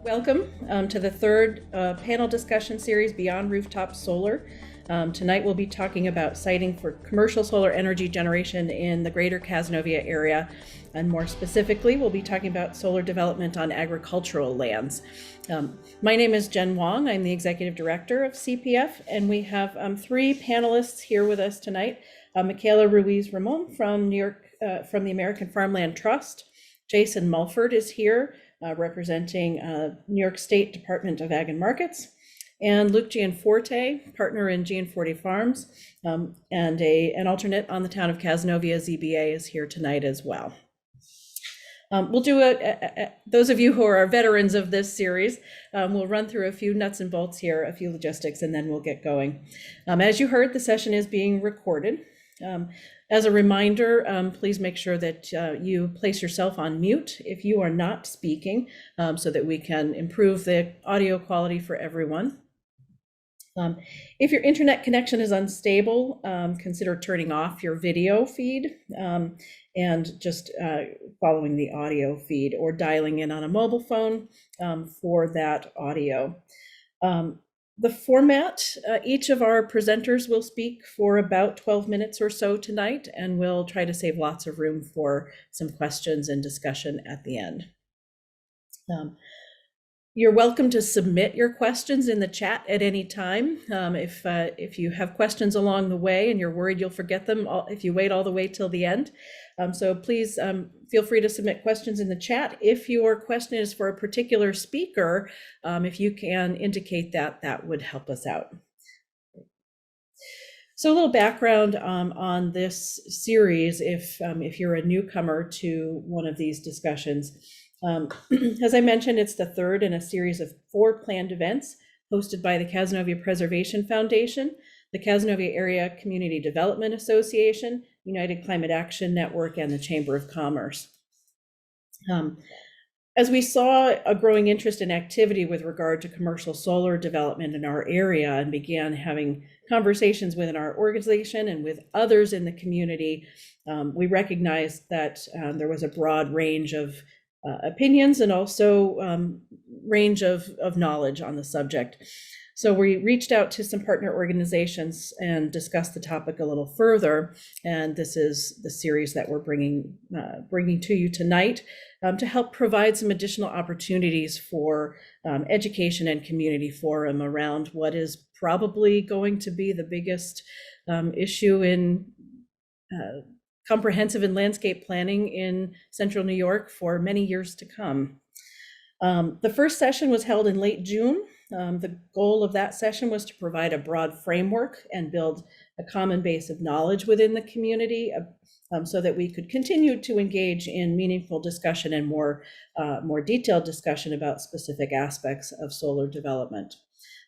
Welcome to the third panel discussion series, Beyond Rooftop Solar. Tonight we'll be talking about siting for commercial solar energy generation in the greater Cazenovia area. And more specifically, we'll be talking about solar development on agricultural lands. My name is Jen Wong. I'm the Executive Director of CPF, and we have three panelists here with us tonight. Mikaela Ruiz-Ramón from New York, from the American Farmland Trust. Jason Mulford is here representing New York State Department of Ag and Markets. And Luke Gianforte, partner in Gianforte Farms, and an alternate on the Town of Cazenovia ZBA is here tonight as well. We'll do those of you who are veterans of this series, we'll run through a few nuts and bolts here, a few logistics, and then we'll get going. As you heard, the session is being recorded. As a reminder, please make sure that you place yourself on mute if you are not speaking, so that we can improve the audio quality for everyone. If your internet connection is unstable, consider turning off your video feed and just following the audio feed, or dialing in on a mobile phone for that audio. The format, each of our presenters will speak for about 12 minutes or so tonight, and we'll try to save lots of room for some questions and discussion at the end. You're welcome to submit your questions in the chat at any time. If you have questions along the way and you're worried you'll forget them if you wait all the way till the end. So please feel free to submit questions in the chat. If your question is for a particular speaker, if you can indicate that, that would help us out. So a little background on this series, if you're a newcomer to one of these discussions. As I mentioned, it's the third in a series of 4 planned events hosted by the Cazenovia Preservation Foundation, the Cazenovia Area Community Development Association, United Climate Action Network, and the Chamber of Commerce. As we saw a growing interest in activity with regard to commercial solar development in our area and began having conversations within our organization and with others in the community, we recognized that there was a broad range of opinions and also range of knowledge on the subject. So we reached out to some partner organizations and discussed the topic a little further, and this is the series that we're bringing to you tonight to help provide some additional opportunities for education and community forum around what is probably going to be the biggest issue in comprehensive and landscape planning in central New York for many years to come. The first session was held in late June. The goal of that session was to provide a broad framework and build a common base of knowledge within the community so that we could continue to engage in meaningful discussion and more detailed discussion about specific aspects of solar development.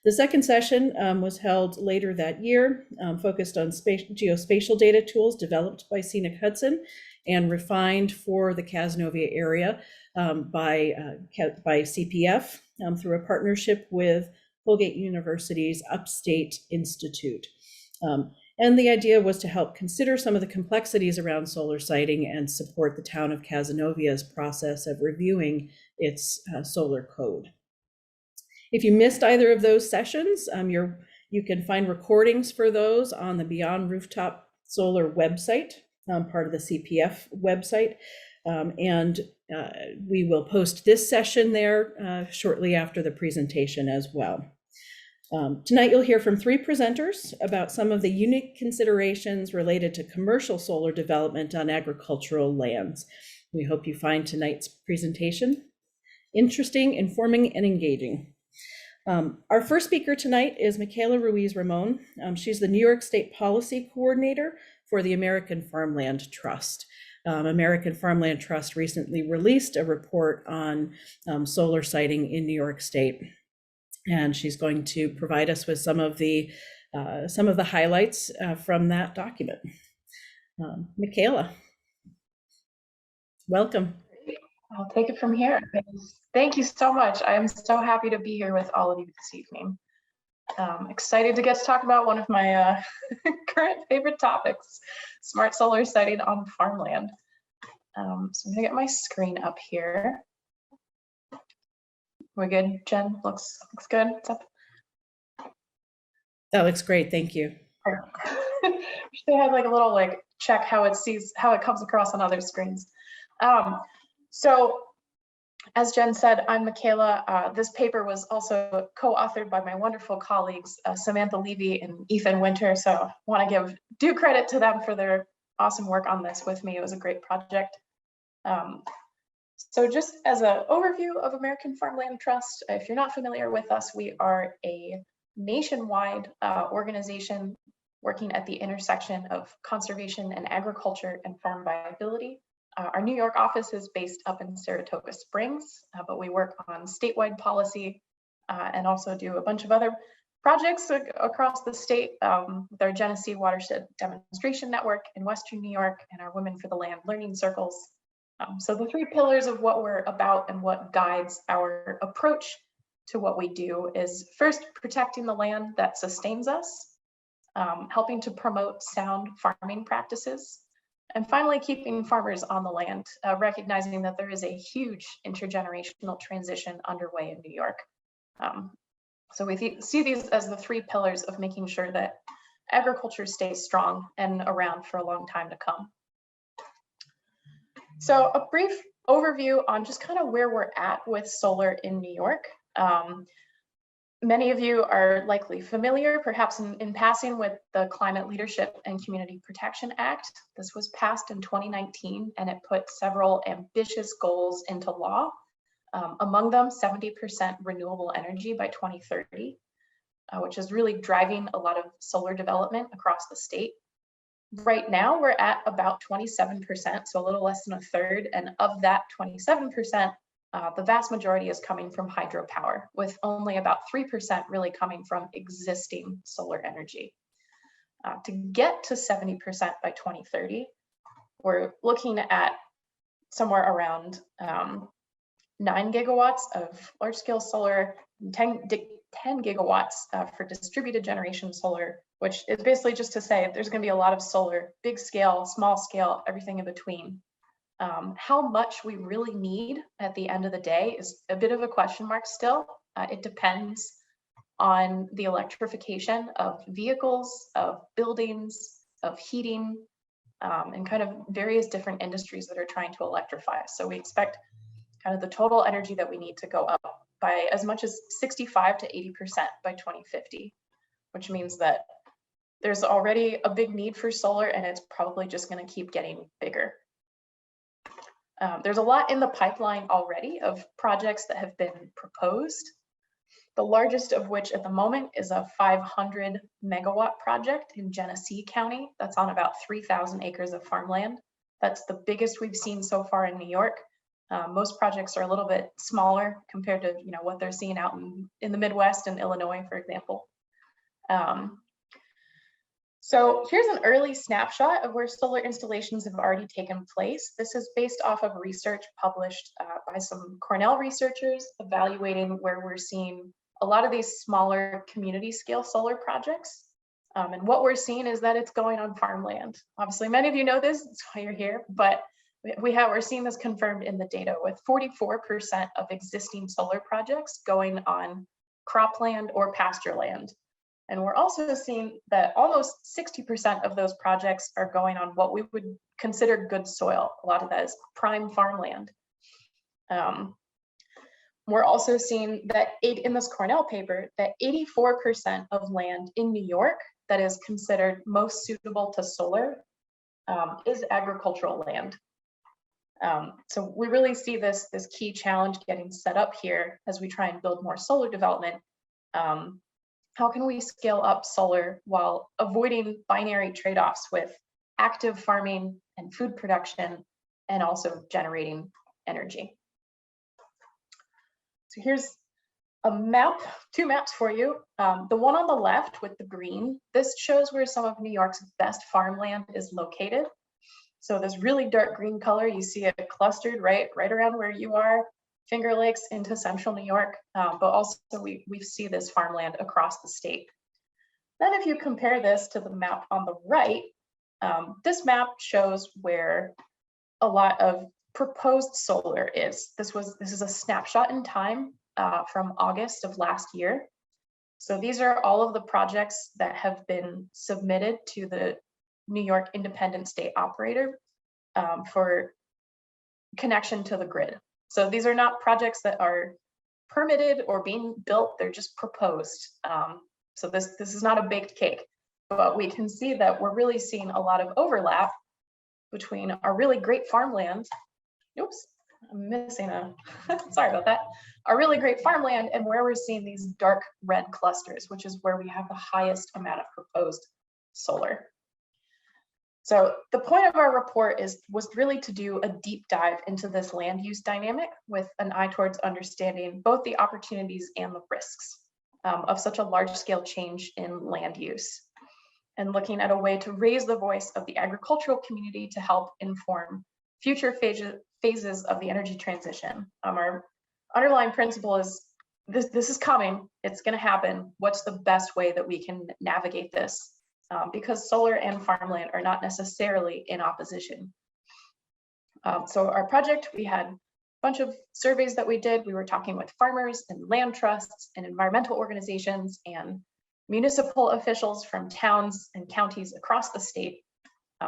The second session was held later that year, focused on geospatial data tools developed by Scenic Hudson and refined for the Cazenovia area by CPF through a partnership with Colgate University's Upstate Institute. And the idea was to help consider some of the complexities around solar siting and support the town of Cazenovia's process of reviewing its solar code. If you missed either of those sessions, you can find recordings for those on the Beyond Rooftop Solar website, part of the CPF website. And we will post this session there shortly after the presentation as well. Tonight you'll hear from 3 presenters about some of the unique considerations related to commercial solar development on agricultural lands. We hope you find tonight's presentation interesting, informing, and engaging. Our first speaker tonight is Mikaela Ruiz-Ramón. She's the New York State Policy Coordinator for the American Farmland Trust. American Farmland Trust recently released a report on solar siting in New York State, and she's going to provide us with some of the highlights from that document. Mikaela, welcome. I'll take it from here. Thank you so much. I am so happy to be here with all of you this evening. Excited to get to talk about one of my current favorite topics, smart solar siting on farmland. So I'm gonna get my screen up here. We're good, Jen? Looks good. What's up? That looks great. Thank you. Wish they had like a little like check how it comes across on other screens. So as Jen said, I'm Mikaela. This paper was also co-authored by my wonderful colleagues, Samantha Levy and Ethan Winter. So I want to give due credit to them for their awesome work on this with me. It was a great project. So just as an overview of American Farmland Trust, if you're not familiar with us, we are a nationwide organization working at the intersection of conservation and agriculture and farm viability. Our New York office is based up in Saratoga Springs, but we work on statewide policy and also do a bunch of other projects across the state with our Genesee Watershed Demonstration Network in Western New York and our Women for the Land Learning Circles. So the three pillars of what we're about and what guides our approach to what we do is first protecting the land that sustains us, helping to promote sound farming practices, and finally keeping farmers on the land, recognizing that there is a huge intergenerational transition underway in New York. So we see these as the three pillars of making sure that agriculture stays strong and around for a long time to come. So a brief overview on just kind of where we're at with solar in New York. Many of you are likely familiar, perhaps in passing, with the Climate Leadership and Community Protection Act. This was passed in 2019, and it put several ambitious goals into law. Among them, 70% renewable energy by 2030, which is really driving a lot of solar development across the state. Right now, we're at about 27%, so a little less than a third, and of that 27%, the vast majority is coming from hydropower, with only about 3% really coming from existing solar energy. To get to 70% by 2030, we're looking at somewhere around 9 gigawatts of large-scale solar, 10 gigawatts for distributed generation solar, which is basically just to say there's going to be a lot of solar, big scale, small scale, everything in between. How much we really need at the end of the day is a bit of a question mark still. It depends on the electrification of vehicles, of buildings, of heating, and kind of various different industries that are trying to electrify. So we expect kind of the total energy that we need to go up by as much as 65 to 80% by 2050, which means that there's already a big need for solar, and it's probably just going to keep getting bigger. There's a lot in the pipeline already of projects that have been proposed, the largest of which at the moment is a 500 megawatt project in Genesee County. That's on about 3,000 acres of farmland. That's the biggest we've seen so far in New York. Most projects are a little bit smaller compared to what they're seeing out in the Midwest and Illinois, for example. So here's an early snapshot of where solar installations have already taken place. This is based off of research published by some Cornell researchers evaluating where we're seeing a lot of these smaller community scale solar projects. And what we're seeing is that it's going on farmland. Obviously, many of you know this, that's why you're here, but we're seeing this confirmed in the data with 44% of existing solar projects going on cropland or pasture land. And we're also seeing that almost 60% of those projects are going on what we would consider good soil. A lot of that is prime farmland. We're also seeing that in this Cornell paper, that 84% of land in New York that is considered most suitable to solar is agricultural land. So we really see this key challenge getting set up here as we try and build more solar development. How can we scale up solar while avoiding binary trade-offs with active farming and food production and also generating energy? So here's a map, two maps for you. The one on the left with the green, this shows where some of New York's best farmland is located. So this really dark green color, you see it clustered right around where you are, Finger Lakes into central New York, but also we see this farmland across the state. Then if you compare this to the map on the right, this map shows where a lot of proposed solar is. This is a snapshot in time from August of last year. So these are all of the projects that have been submitted to the New York Independent State Operator for connection to the grid. So these are not projects that are permitted or being built, they're just proposed. So this is not a baked cake, but we can see that we're really seeing a lot of overlap between our really great farmland. Oops, I'm missing a, sorry about that. Our really great farmland and where we're seeing these dark red clusters, which is where we have the highest amount of proposed solar. So the point of our report was really to do a deep dive into this land use dynamic with an eye towards understanding both the opportunities and the risks of such a large scale change in land use, and looking at a way to raise the voice of the agricultural community to help inform future phases of the energy transition. Our underlying principle is this is coming, it's going to happen. What's the best way that we can navigate this? Because solar and farmland are not necessarily in opposition. So our project, we had a bunch of surveys that we did. We were talking with farmers and land trusts and environmental organizations and municipal officials from towns and counties across the state.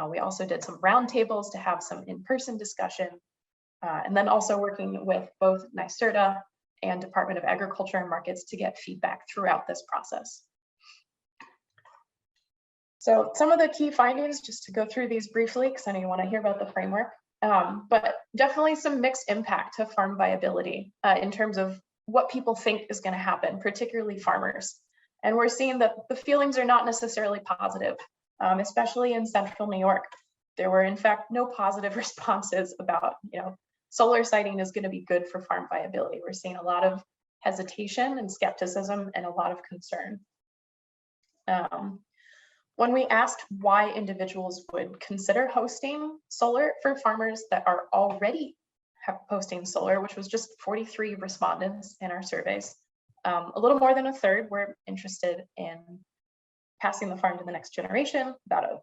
We also did some roundtables to have some in-person discussion, and then also working with both NYSERDA and Department of Agriculture and Markets to get feedback throughout this process. So some of the key findings, just to go through these briefly, because I know you want to hear about the framework, but definitely some mixed impact to farm viability in terms of what people think is going to happen, particularly farmers. And we're seeing that the feelings are not necessarily positive, especially in central New York. There were in fact no positive responses about, solar siting is going to be good for farm viability. We're seeing a lot of hesitation and skepticism and a lot of concern. When we asked why individuals would consider hosting solar for farmers that are already hosting solar, which was just 43 respondents in our surveys, a little more than a third were interested in passing the farm to the next generation, about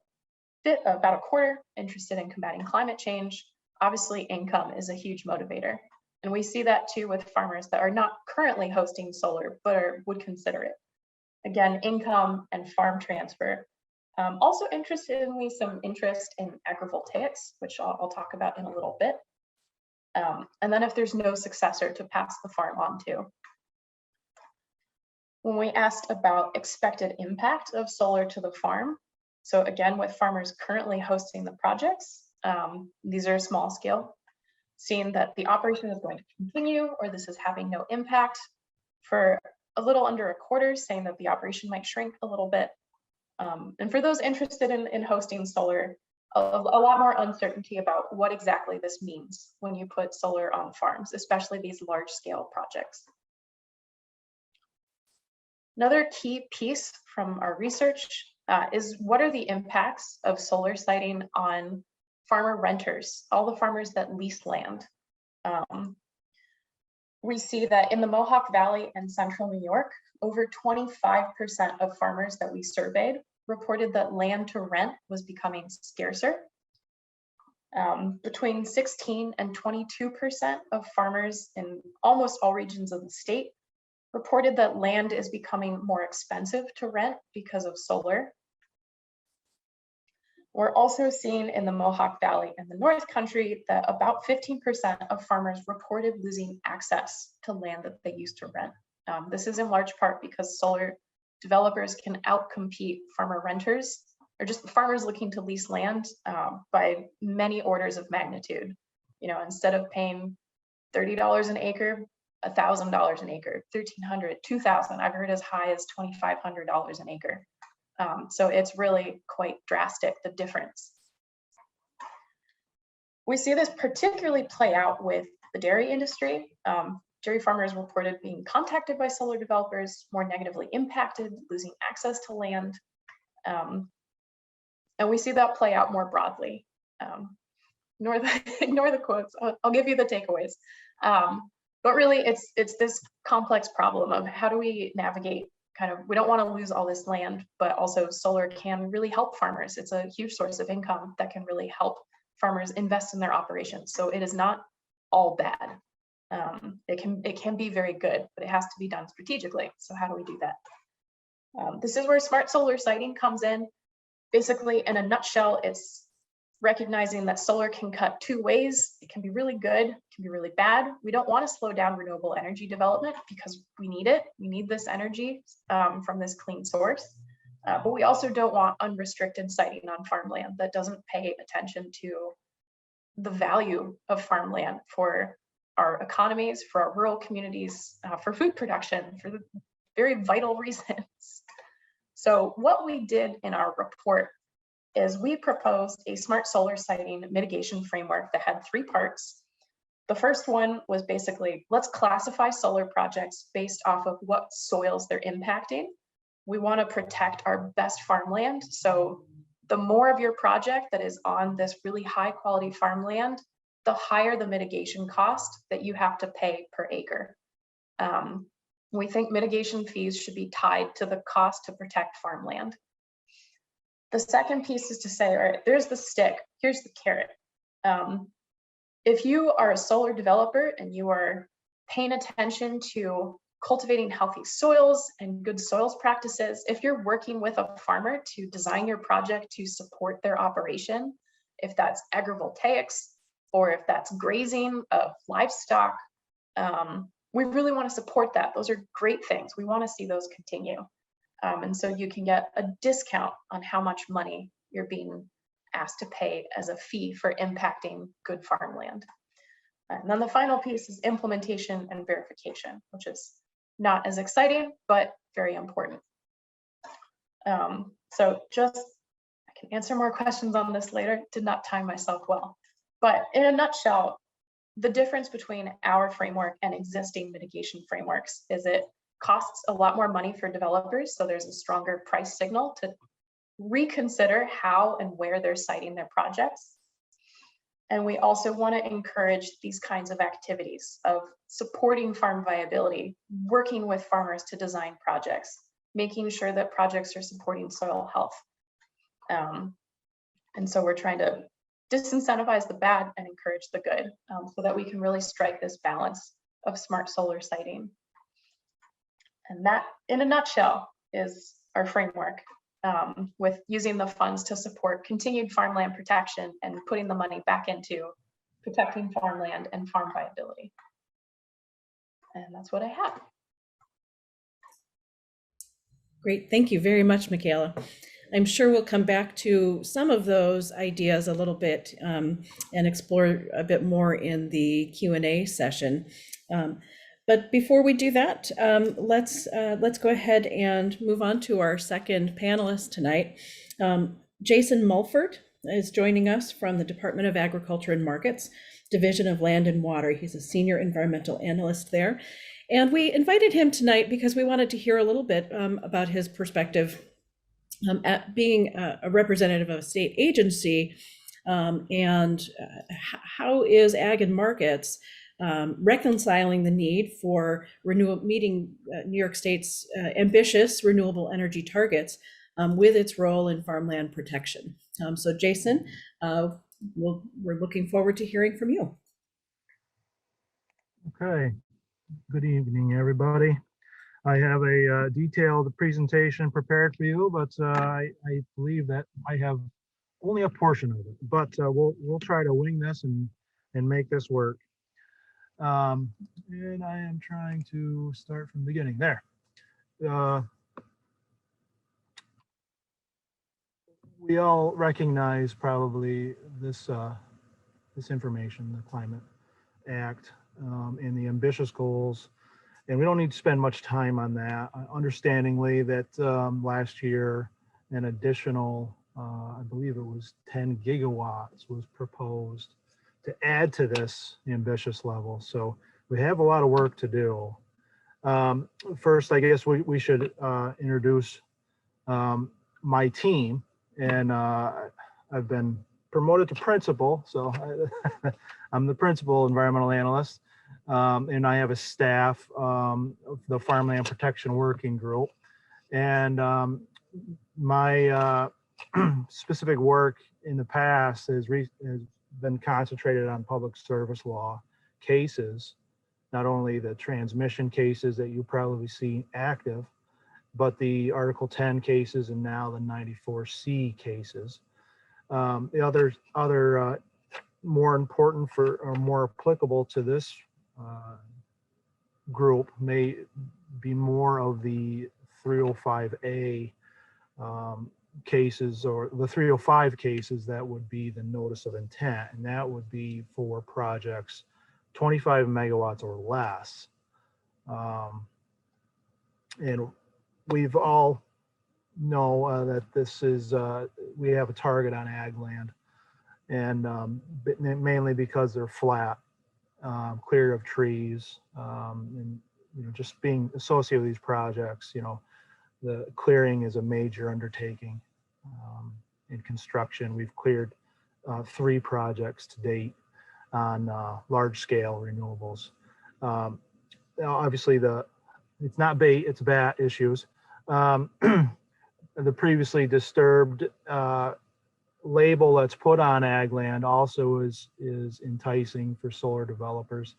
a quarter interested in combating climate change. Obviously, income is a huge motivator. And we see that too with farmers that are not currently hosting solar, but would consider it. Again, income and farm transfer. Also interestingly, some interest in agrivoltaics, which I'll talk about in a little bit. And then if there's no successor to pass the farm on to. When we asked about expected impact of solar to the farm, so again, with farmers currently hosting the projects, these are small scale, seeing that the operation is going to continue or this is having no impact. For a little under a quarter, saying that the operation might shrink a little bit. And for those interested in hosting solar, a lot more uncertainty about what exactly this means when you put solar on farms, especially these large scale projects. Another key piece from our research is what are the impacts of solar siting on farmer renters, all the farmers that lease land. We see that in the Mohawk Valley and Central New York, over 25% of farmers that we surveyed reported that land to rent was becoming scarcer. Between 16 and 22% of farmers in almost all regions of the state reported that land is becoming more expensive to rent because of solar. We're also seeing in the Mohawk Valley and the North Country that about 15% of farmers reported losing access to land that they used to rent. This is in large part because solar developers can outcompete farmer renters or just farmers looking to lease land by many orders of magnitude. Instead of paying $30 an acre, $1,000 an acre, $1,300, $2,000. I've heard as high as $2,500 an acre. So it's really quite drastic, the difference. We see this particularly play out with the dairy industry. Dairy farmers reported being contacted by solar developers, more negatively impacted, losing access to land. And we see that play out more broadly. Ignore the quotes, I'll give you the takeaways. But really, it's this complex problem of how do we navigate we don't want to lose all this land, but also solar can really help farmers. It's a huge source of income that can really help farmers invest in their operations. So it is not all bad. It can be very good, but it has to be done strategically. So how do we do that? This is where smart solar siting comes in. Basically, in a nutshell, it's recognizing that solar can cut two ways. It can be really good, it can be really bad. We don't want to slow down renewable energy development because we need it. We need this energy from this clean source. But we also don't want unrestricted siting on farmland that doesn't pay attention to the value of farmland for our economies, for our rural communities, for food production, for the very vital reasons. So what we did in our report is we proposed a smart solar siting mitigation framework that had three parts. The first one was basically, let's classify solar projects based off of what soils they're impacting. We want to protect our best farmland. So the more of your project that is on this really high quality farmland, the higher the mitigation cost that you have to pay per acre. We think mitigation fees should be tied to the cost to protect farmland. The second piece is to say, all right, there's the stick, here's the carrot. If you are a solar developer and you are paying attention to cultivating healthy soils and good soils practices, if you're working with a farmer to design your project to support their operation, if that's agrivoltaics or if that's grazing of livestock, we really want to support that. Those are great things. We want to see those continue. And so you can get a discount on how much money you're being asked to pay as a fee for impacting good farmland. And then the final piece is implementation and verification, which is not as exciting, but very important. So just, I can answer more questions on this later, did not time myself well. But in a nutshell, the difference between our framework and existing mitigation frameworks is it costs a lot more money for developers, so there's a stronger price signal to reconsider how and where they're siting their projects. And we also want to encourage these kinds of activities of supporting farm viability, working with farmers to design projects, making sure that projects are supporting soil health. And so we're trying to disincentivize the bad and encourage the good, so that we can really strike this balance of smart solar siting. And that, in a nutshell, is our framework, with using the funds to support continued farmland protection and putting the money back into protecting farmland and farm viability. And that's what I have. Great, thank you very much, Mikaela. I'm sure we'll come back to some of those ideas a little bit and explore a bit more in the Q&A session. But before we do that, let's go ahead and move on to our second panelist tonight. Jason Mulford is joining us from the Department of Agriculture and Markets, Division of Land and Water. He's a senior environmental analyst there. And we invited him tonight because we wanted to hear a little bit about his perspective at being a representative of a state agency, and how is Ag and Markets reconciling the need for meeting New York State's ambitious renewable energy targets with its role in farmland protection. So Jason, we're looking forward to hearing from you. Okay, good evening, everybody. I have a detailed presentation prepared for you, but I believe that I have only a portion of it, but we'll try to wing this and make this work. And I am trying to start from the beginning there. We all recognize probably this information, the Climate Act, and the ambitious goals. And we don't need to spend much time on that. Understandingly that last year, an additional, I believe it was 10 gigawatts was proposed to add to this ambitious level. So we have a lot of work to do. First, I guess we should introduce my team. And I've been promoted to principal, so I'm the principal environmental analyst. And I have a staff of the Farmland Protection Working Group. And my specific work in the past has been concentrated on public service law cases not only the transmission cases that you probably see active, but the Article 10 cases and now the 94C cases. The other more important for or more applicable to this group may be more of the 305A cases, or the 305 cases that would be the notice of intent, and that would be for projects 25 megawatts or less. And we've all know that this is, we have a target on ag land, and mainly because they're flat, clear of trees, and just being associated with these projects, the clearing is a major undertaking. In construction, we've cleared 3 projects to date on large scale renewables. Obviously it's not bait, it's bat issues. The previously disturbed label that's put on ag land also is enticing for solar developers.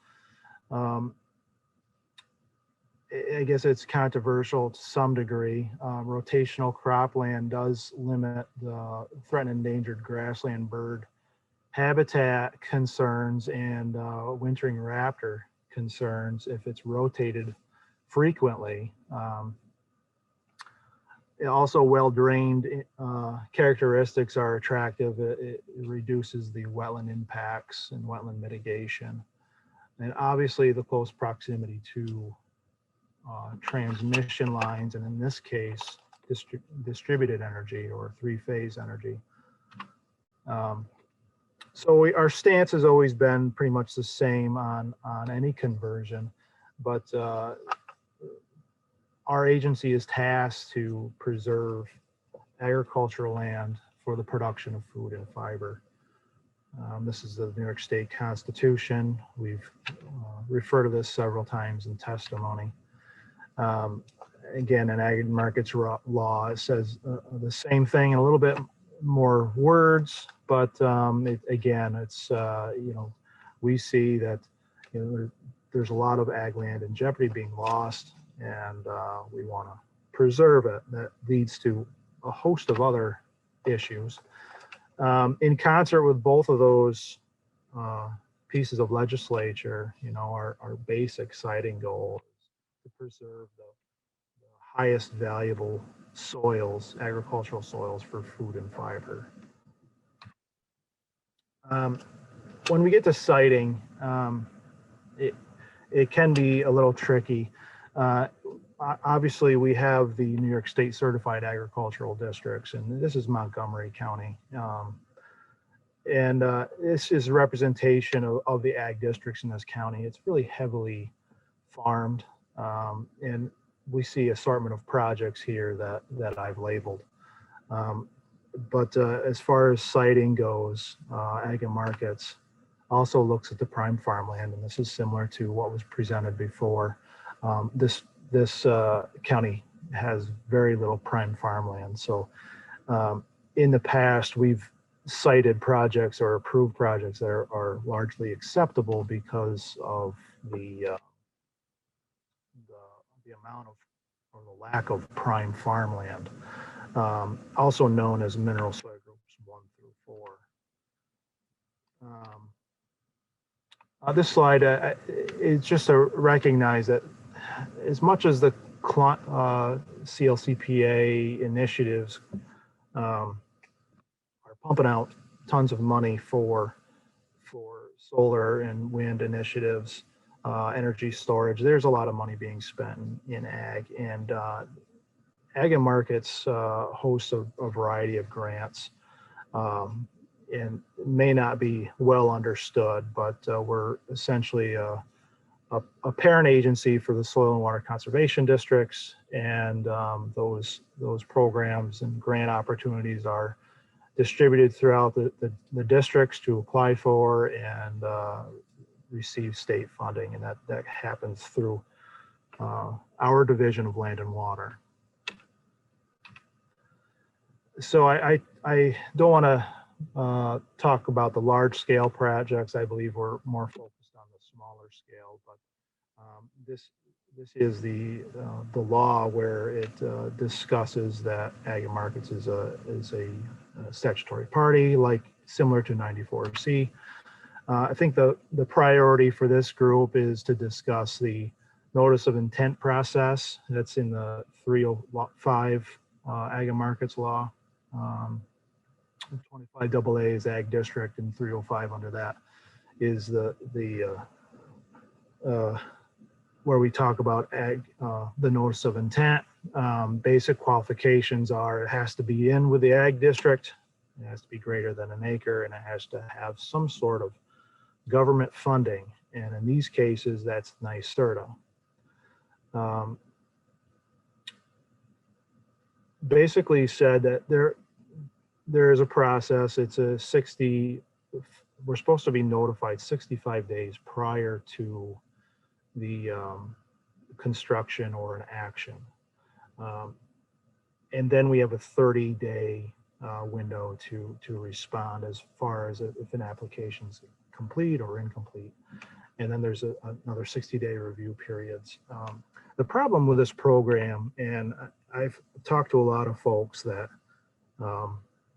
I guess it's controversial to some degree. Rotational cropland does limit the threatened endangered grassland bird habitat concerns and wintering raptor concerns if it's rotated frequently. Also, well-drained characteristics are attractive. It reduces the wetland impacts and wetland mitigation. And obviously the close proximity to transmission lines, and in this case, distributed energy or 3-phase energy. So our stance has always been pretty much the same on any conversion, but our agency is tasked to preserve agricultural land for the production of food and fiber. This is the New York State Constitution. We've referred to this several times in testimony. Again, in ag markets law, it says the same thing in a little bit more words, but again, it's we see that there's a lot of ag land in jeopardy being lost, and we want to preserve it. That leads to a host of other issues. In concert with both of those pieces of legislature, our basic citing goal is to preserve the highest valuable soils, agricultural soils for food and fiber. When we get to citing, it can be a little tricky. Obviously, we have the New York State Certified Agricultural Districts, and this is Montgomery County. And this is a representation of the ag districts in this county. It's really heavily farmed, and we see assortment of projects here that I've labeled. But as far as citing goes, Ag and Markets also looks at the prime farmland, and this is similar to what was presented before. This county has very little prime farmland. So in the past, we've cited projects or approved projects that are largely acceptable because of the amount of, or the lack of prime farmland, also known as mineral soil groups 1 through 4. This slide is just to recognize that as much as the CLCPA initiatives are pumping out tons of money for solar and wind initiatives, energy storage, there's a lot of money being spent in ag, and Ag and Markets hosts a variety of grants, and may not be well understood, but we're essentially a parent agency for the soil and water conservation districts, and those programs and grant opportunities are distributed throughout the districts to apply for and receive state funding, and that happens through our division of Land and Water. So I don't want to talk about the large scale projects. I believe we're more focused on the smaller scale, but This is the law where it discusses that ag and markets is a statutory party, like similar to 94C. I think the priority for this group is to discuss the notice of intent process that's in the 305 ag and markets law. 25 AA is ag district, and 305 under that is the where we talk about ag, the notice of intent. Basic qualifications are: it has to be in with the ag district, it has to be greater than an acre, and it has to have some sort of government funding. And in these cases, that's NYSERDA. Basically said that there is a process. It's a 60, we're supposed to be notified 65 days prior to the construction or an action. And then we have a 30-day window to respond as far as if an application's complete or incomplete. And then there's another 60-day review periods. The problem with this program, and I've talked to a lot of folks that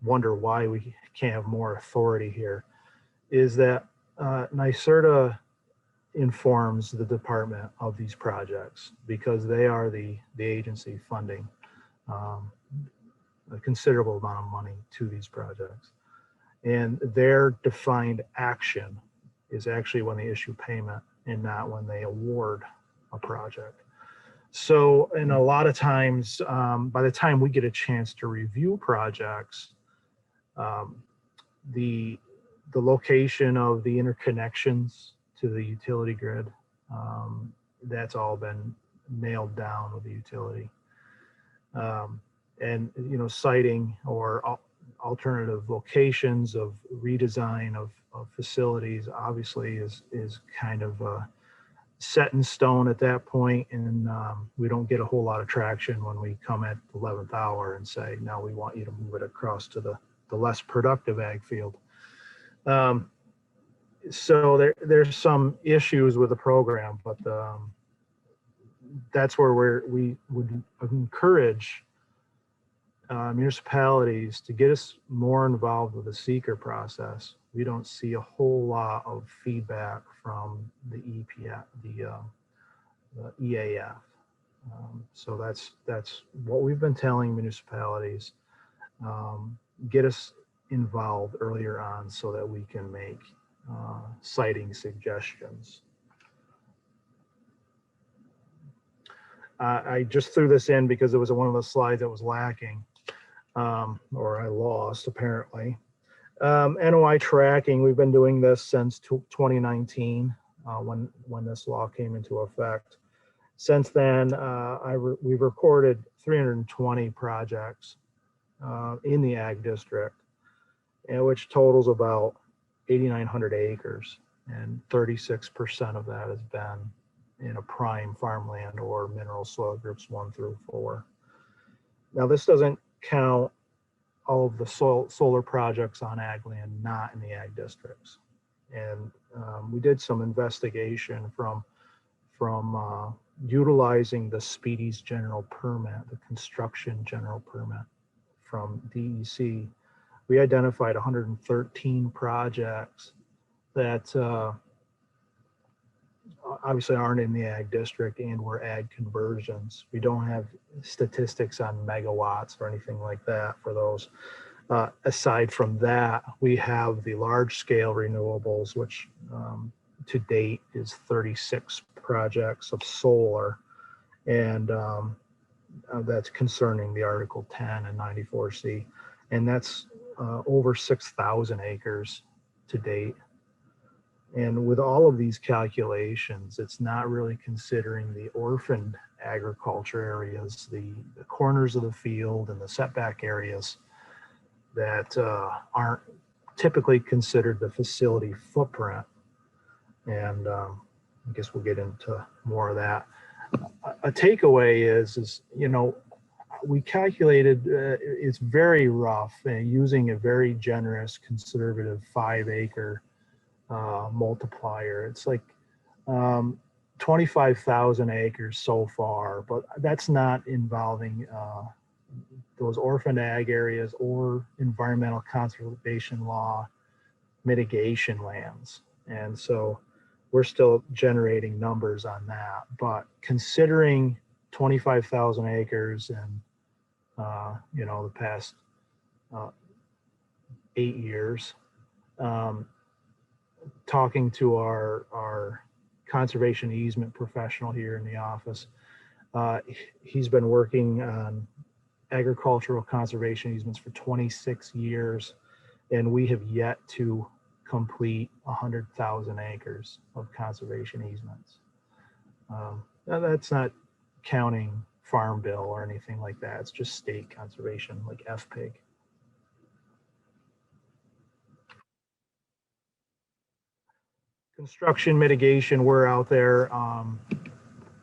wonder why we can't have more authority here, is that NYSERDA informs the department of these projects because they are the agency funding a considerable amount of money to these projects. And their defined action is actually when they issue payment and not when they award a project. So, and a lot of times, by the time we get a chance to review projects, the location of the interconnections to the utility grid, that's all been nailed down with the utility. And, you know, citing or alternative locations of redesign of facilities obviously is kind of set in stone at that point, and we don't get a whole lot of traction when we come at the 11th hour and say, no, we want you to move it across to the less productive ag field. So there's some issues with the program, but that's where we would encourage municipalities to get us more involved with the seeker process. We don't see a whole lot of feedback from the EPF, the EAF. So that's what we've been telling municipalities. Get us involved earlier on so that we can make citing suggestions. I just threw this in because it was one of the slides that was lacking, or I lost apparently. NOI tracking, we've been doing this since 2019 when this law came into effect. Since then, we've recorded 320 projects in the ag district, which totals about 8,900 acres, and 36% of that has been in a prime farmland or mineral soil groups 1 through 4. Now, this doesn't count all of the solar projects on ag land not in the ag districts. And we did some investigation from utilizing the Speedy's general permit, the construction general permit from DEC. We identified 113 projects that obviously aren't in the ag district and were ag conversions. We don't have statistics on megawatts or anything like that for those. Aside from that, we have the large scale renewables, which to date is 36 projects of solar. And that's concerning the Article 10 and 94C. And that's over 6,000 acres to date. And with all of these calculations, it's not really considering the orphaned agriculture areas, the corners of the field and the setback areas that aren't typically considered the facility footprint. And I guess we'll get into more of that. A takeaway is you know, we calculated it's very rough and using a very generous conservative 5 acre multiplier. It's like 25,000 acres so far, but that's not involving those orphaned ag areas or environmental conservation law mitigation lands. And so we're still generating numbers on that, but considering 25,000 acres and the past 8 years, talking to our conservation easement professional here in the office, he's been working on agricultural conservation easements for 26 years, and we have yet to complete 100,000 acres of conservation easements. Now that's not counting Farm Bill or anything like that. It's just state conservation, like FPIG. Construction mitigation, we're out there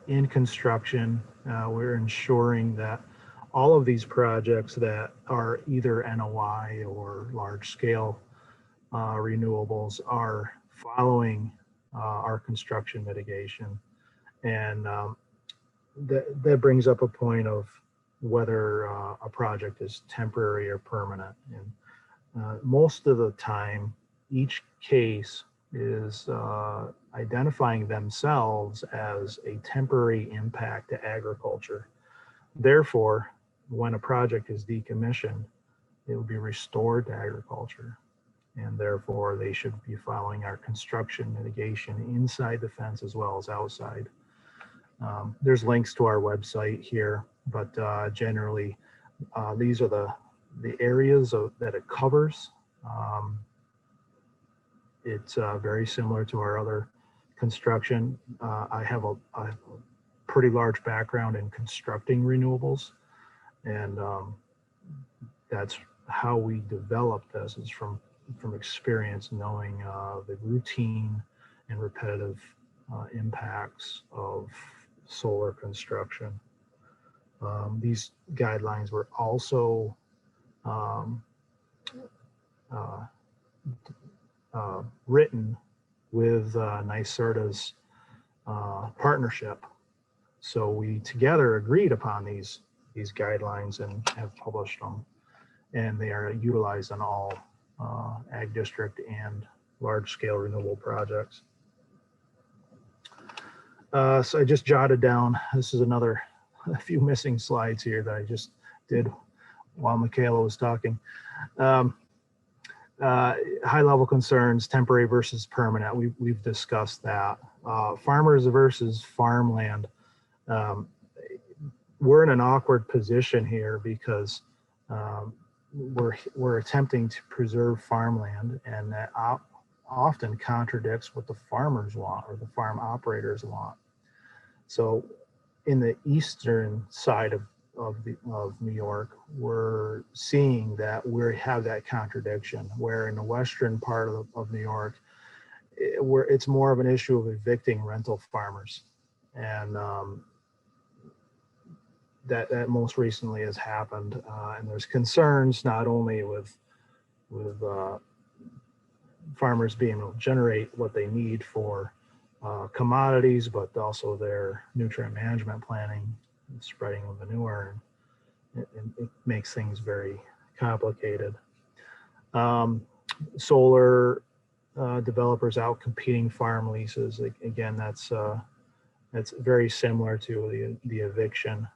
in construction. We're ensuring that all of these projects that are either NOI or large scale renewables are following our construction mitigation. And that brings up a point of whether a project is temporary or permanent. And most of the time, each case is identifying themselves as a temporary impact to agriculture. Therefore, when a project is decommissioned, it will be restored to agriculture. And therefore, they should be following our construction mitigation inside the fence as well as outside. There's links to our website here, but generally, these are the areas that it covers. It's very similar to our other construction. I have a pretty large background in constructing renewables, and that's how we developed this, is from experience, knowing the routine and repetitive impacts of solar construction. These guidelines were also written with NYSERDA's partnership. So we together agreed upon these guidelines and have published them, and they are utilized on all ag district and large scale renewable projects. So I just jotted down, this is a few missing slides here that I just did while Mikaela was talking. High level concerns, temporary versus permanent. We've discussed that. Farmers versus farmland. We're in an awkward position here because we're attempting to preserve farmland, and that often contradicts what the farmers want or the farm operators want. So in the eastern side of New York, we're seeing that we have that contradiction, where in the western part of New York, where it's more of an issue of evicting rental farmers. And that most recently has happened. And there's concerns not only with farmers being able to generate what they need for commodities, but also their nutrient management planning, and spreading of manure. And it makes things very complicated. Solar developers out competing farm leases. Again, that's very similar to the eviction.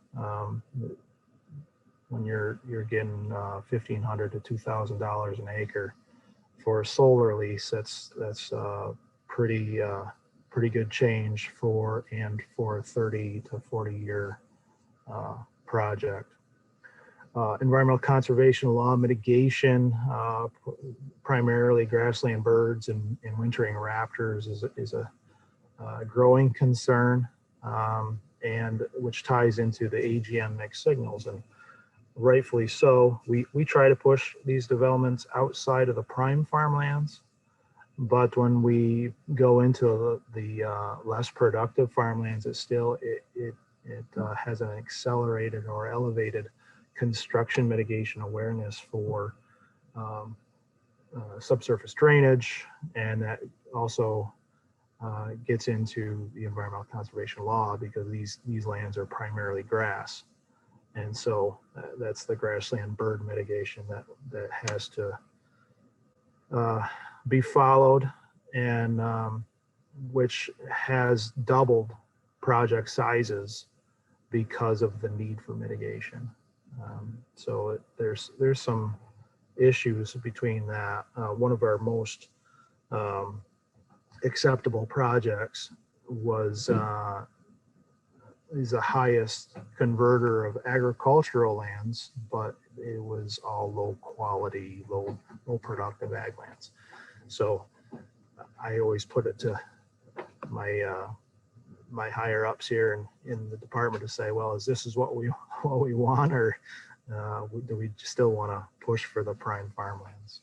When you're getting $1,500 to $2,000 an acre for a solar lease, that's pretty good change for a 30 to 40 year project. Environmental conservation law mitigation, primarily grassland birds and wintering raptors is a growing concern, and which ties into the AGM mixed signals, and rightfully so. We try to push these developments outside of the prime farmlands, but when we go into the less productive farmlands, it has an accelerated or elevated construction mitigation awareness for subsurface drainage, and that also gets into the environmental conservation law, because these lands are primarily grass. And so that's the grassland bird mitigation that has to be followed, and which has doubled project sizes because of the need for mitigation. So there's some issues between that. One of our most acceptable projects was is the highest converter of agricultural lands, but it was all low quality, low productive ag lands. So I always put it to my my higher ups here in the department to say, well, is this what we want, or do we still want to push for the prime farmlands?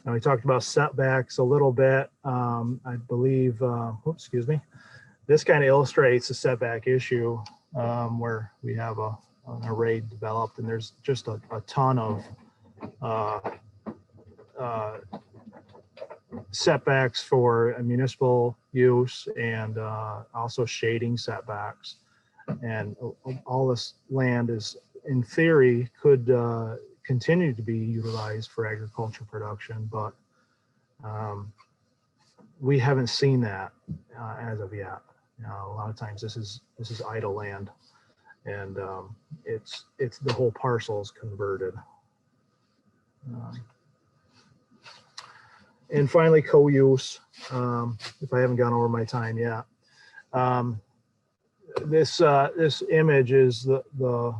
Now, we talked about setbacks a little bit. I believe, oops, excuse me. This kind of illustrates the setback issue, where we have an array developed, and there's just a ton of setbacks for municipal use, and also shading setbacks. And all this land is, in theory, could continue to be utilized for agriculture production, but we haven't seen that as of yet. A lot of times this is idle land, and it's the whole parcel is converted. And finally, co-use. If I haven't gone over my time yet, this image is the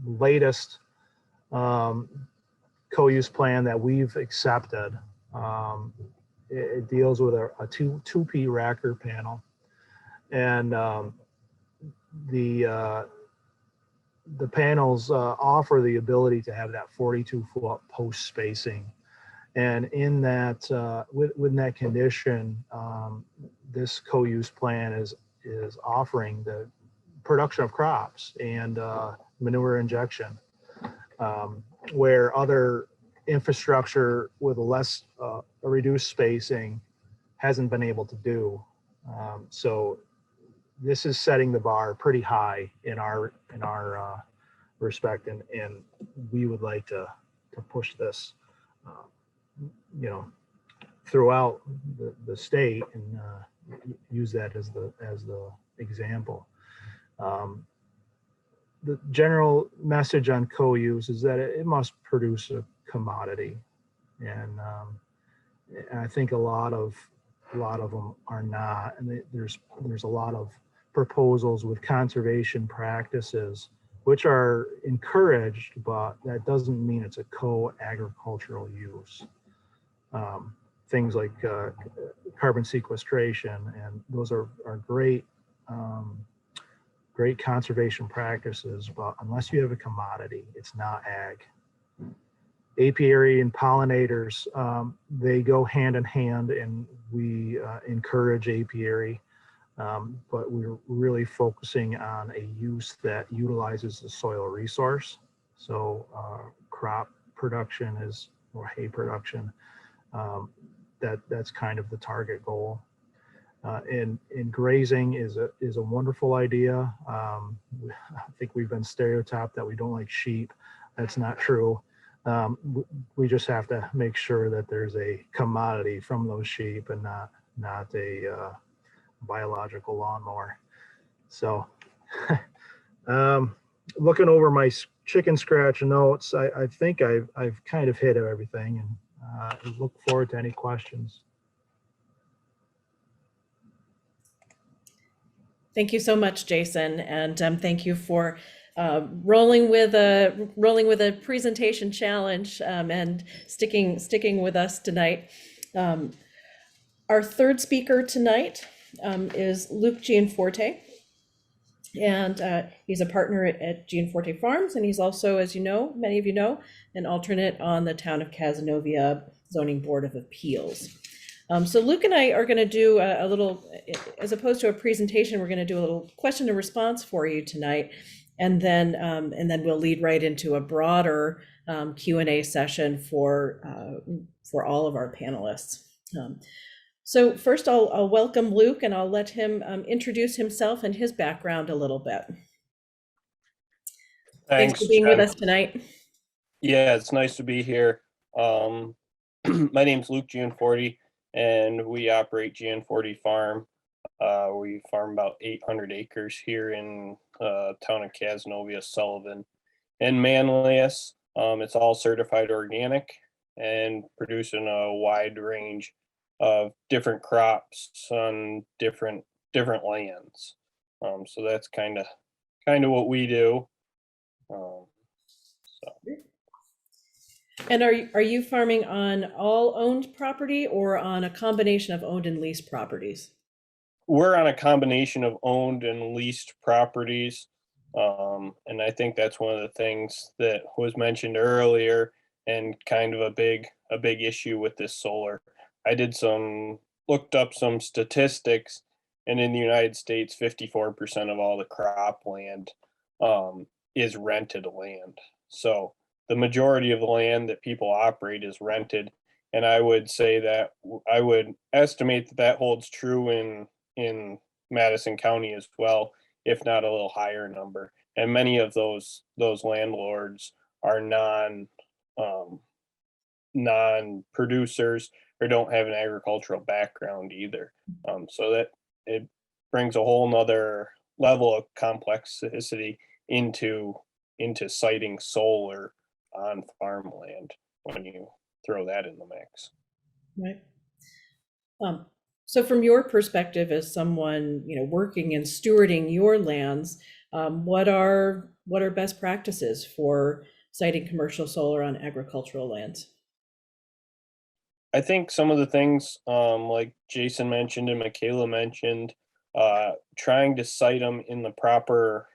latest co-use plan that we've accepted. It deals with a 2P racker panel, and the panels offer the ability to have that 42-foot post spacing. And in that, within that condition, this co-use plan is offering the production of crops and manure injection, where other infrastructure with less a reduced spacing hasn't been able to do. So this is setting the bar pretty high in our respect, and we would like to push this, throughout the state, and use that as the example. The general message on co-use is that it must produce a commodity, and I think a lot of them are not, and there's a lot of proposals with conservation practices which are encouraged, but that doesn't mean it's a co-agricultural use. Things like carbon sequestration, and those are great great conservation practices, but unless you have a commodity, it's not ag. Apiary and pollinators, they go hand in hand, and we encourage apiary, but we're really focusing on a use that utilizes the soil resource. So crop production or hay production, that's kind of the target goal. And grazing is a wonderful idea. I think we've been stereotyped that we don't like sheep. That's not true. We just have to make sure that there's a commodity from those sheep, and not a biological lawnmower. So looking over my chicken scratch notes, I think I've kind of hit everything, and I look forward to any questions. Thank you so much, Jason, and thank you for rolling with a presentation challenge, and sticking with us tonight. Our third speaker tonight is Luke Gianforte, and he's a partner at Gianforte Farms, and he's also, as you know, many of you know, an alternate on the Town of Cazenovia Zoning Board of Appeals. So Luke and I are going to do a little, as opposed to a presentation, we're going to do a little question and response for you tonight, and then we'll lead right into a broader Q&A session for all of our panelists. So first I'll welcome Luke and I'll let him introduce himself and his background a little bit. Thanks for Thanks, being with Jen. us tonight. Yeah, it's nice to be here. My name's Luke Gianforte, and we operate Gianforte Farm. We farm about 800 acres here in town of Cazenovia, Sullivan, and Manlius. It's all certified organic and producing a wide range of different crops on different lands. So that's kind of what we do. And are you farming on all owned property or on a combination of owned and leased properties? We're on a combination of owned and leased properties. And I think that's one of the things that was mentioned earlier and kind of a big issue with this solar. I looked up some statistics, and in the United States, 54% of all the cropland is rented land. So the majority of the land that people operate is rented. And I would say that I would estimate that that holds true in Madison County as well, if not a little higher number. And many of those landlords are non-producers or don't have an agricultural background either. So that it brings a whole nother level of complexity into siting solar on farmland when you throw that in the mix. Right. So from your perspective as someone, working and stewarding your lands, what are best practices for siting commercial solar on agricultural lands? I think some of the things like Jason mentioned and Mikaela mentioned, trying to site them in the proper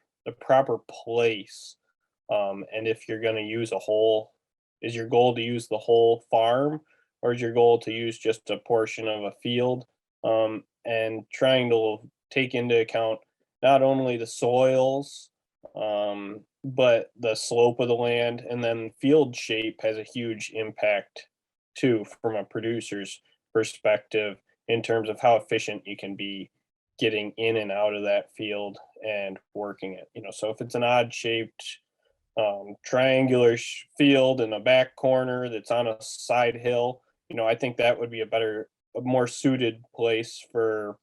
place. And if you're going to use is your goal to use the whole farm, or is your goal to use just a portion of a field? And trying to take into account not only the soils, but the slope of the land, and then field shape has a huge impact too from a producer's perspective in terms of how efficient you can be getting in and out of that field and working it. So if it's an odd shaped triangular field in a back corner that's on a side hill, I think that would be a more suited place for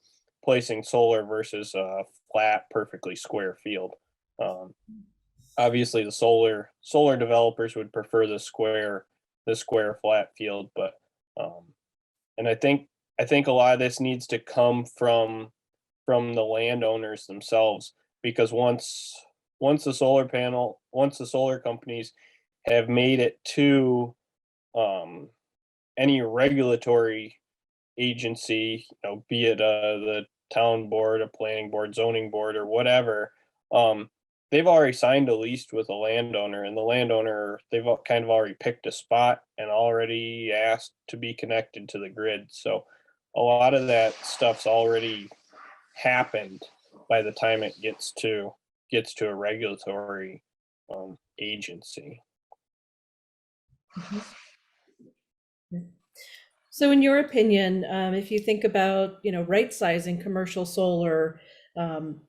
placing solar versus a flat, perfectly square field. Obviously, the solar developers would prefer the square flat field, but and I think a lot of this needs to come from the landowners themselves, because once the solar companies have made it to any regulatory agency, be it the town board, a planning board, zoning board, or whatever, they've already signed a lease with a landowner, and the landowner, they've kind of already picked a spot and already asked to be connected to the grid. So a lot of that stuff's already happened by the time it gets to a regulatory agency. So in your opinion, if you think about, right sizing commercial solar on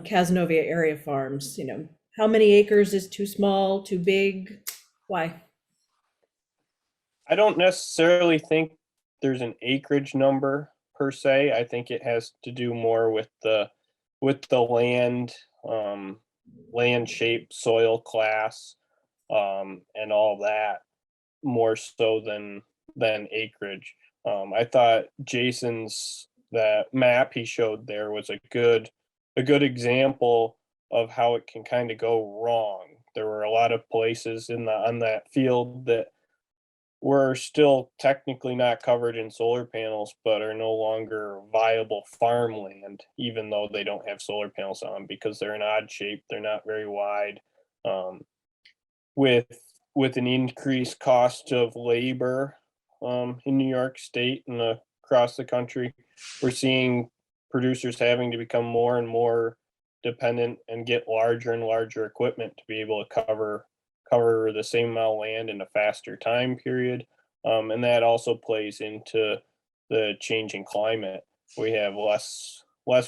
Cazenovia area farms, how many acres is too small, too big? Why? I don't necessarily think there's an acreage number per se. I think it has to do more with the land, land shape, soil class, and all that, more so than acreage. I thought that map he showed there was a good example of how it can kind of go wrong. There were a lot of places on that field that were still technically not covered in solar panels, but are no longer viable farmland, even though they don't have solar panels on, because they're an odd shape, they're not very wide. With an increased cost of labor in New York State and across the country, we're seeing producers having to become more and more dependent and get larger and larger equipment to be able to cover the same amount of land in a faster time period. And that also plays into the changing climate. We have less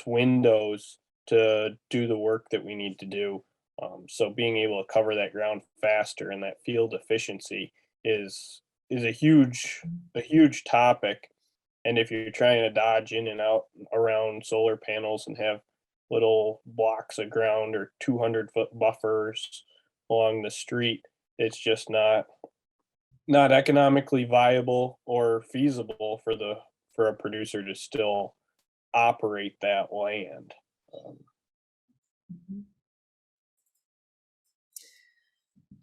windows to do the work that we need to do. So being able to cover that ground faster and that field efficiency is a huge topic. And if you're trying to dodge in and out around solar panels and have little blocks of ground or 200-foot buffers along the street, it's just not economically viable or feasible for a producer to still operate that land.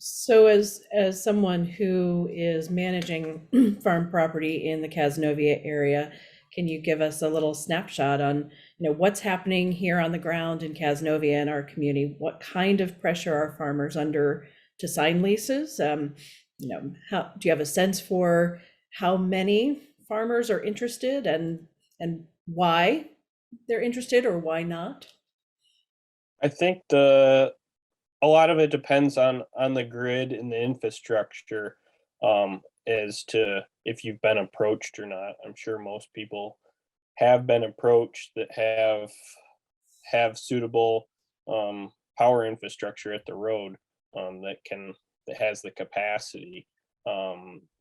So as someone who is managing farm property in the Cazenovia area, can you give us a little snapshot on, what's happening here on the ground in Cazenovia in our community? What kind of pressure are farmers under to sign leases? How do you have a sense for how many farmers are interested and why they're interested or why not? I think a lot of it depends on the grid and the infrastructure, as to if you've been approached or not. I'm sure most people have been approached that have suitable power infrastructure at the road, that has the capacity.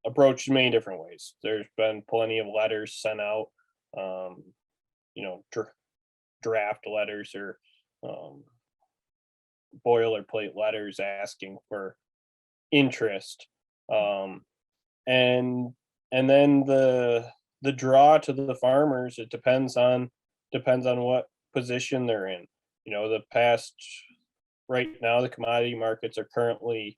Approached many different ways. There's been plenty of letters sent out, draft letters or boilerplate letters asking for interest, and then the draw to the farmers, it depends on what position they're in. Right now the commodity markets are currently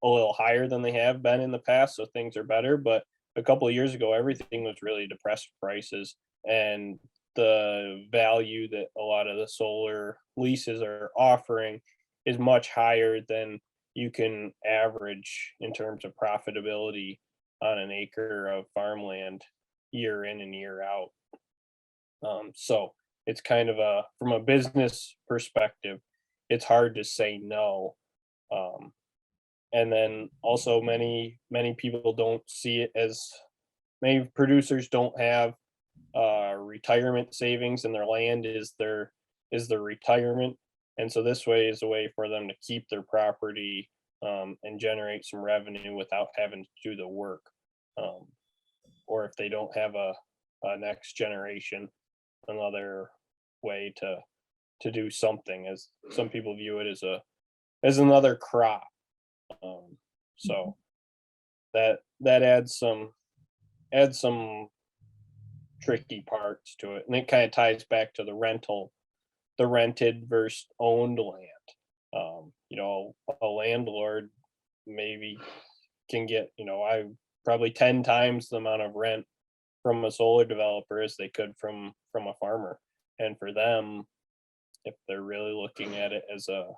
a little higher than they have been in the past, so things are better. But a couple of years ago, everything was really depressed prices, and the value that a lot of the solar leases are offering is much higher than you can average in terms of profitability on an acre of farmland year in and year out. So it's kind of from a business perspective, it's hard to say no. And then also many people don't see it as, many producers don't have retirement savings, and their land is their retirement. And so this way is a way for them to keep their property, and generate some revenue without having to do the work. Or if they don't have a next generation, another way to do something, as some people view it as another crop. So that adds some tricky parts to it, and it kind of ties back to the rented versus owned land. A landlord maybe can get, I probably 10 times the amount of rent from a solar developer as they could from a farmer. And for them, if they're really looking at it as a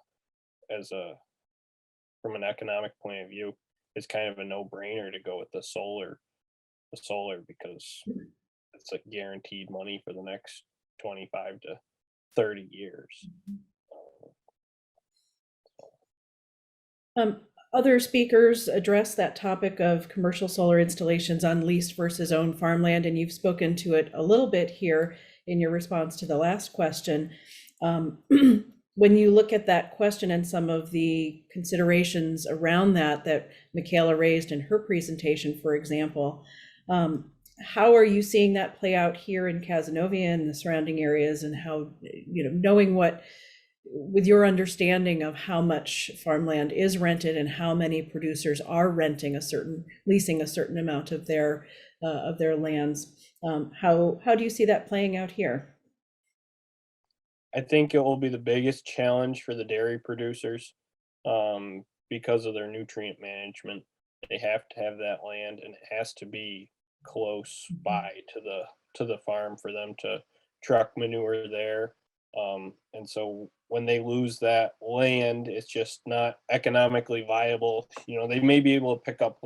from an economic point of view, it's kind of a no-brainer to go with the solar because it's like guaranteed money for the next 25 to 30 years. Other speakers address that topic of commercial solar installations on leased versus owned farmland, and you've spoken to it a little bit here in your response to the last question. When you look at that question and some of the considerations around that Mikaela raised in her presentation, for example, how are you seeing that play out here in Cazenovia and the surrounding areas, and how, knowing with your understanding of how much farmland is rented and how many producers are leasing a certain amount of their lands, how do you see that playing out here? I think it will be the biggest challenge for the dairy producers, because of their nutrient management. They have to have that land, and it has to be close by to the farm for them to truck manure there. And so when they lose that land, it's just not economically viable. They may be able to pick up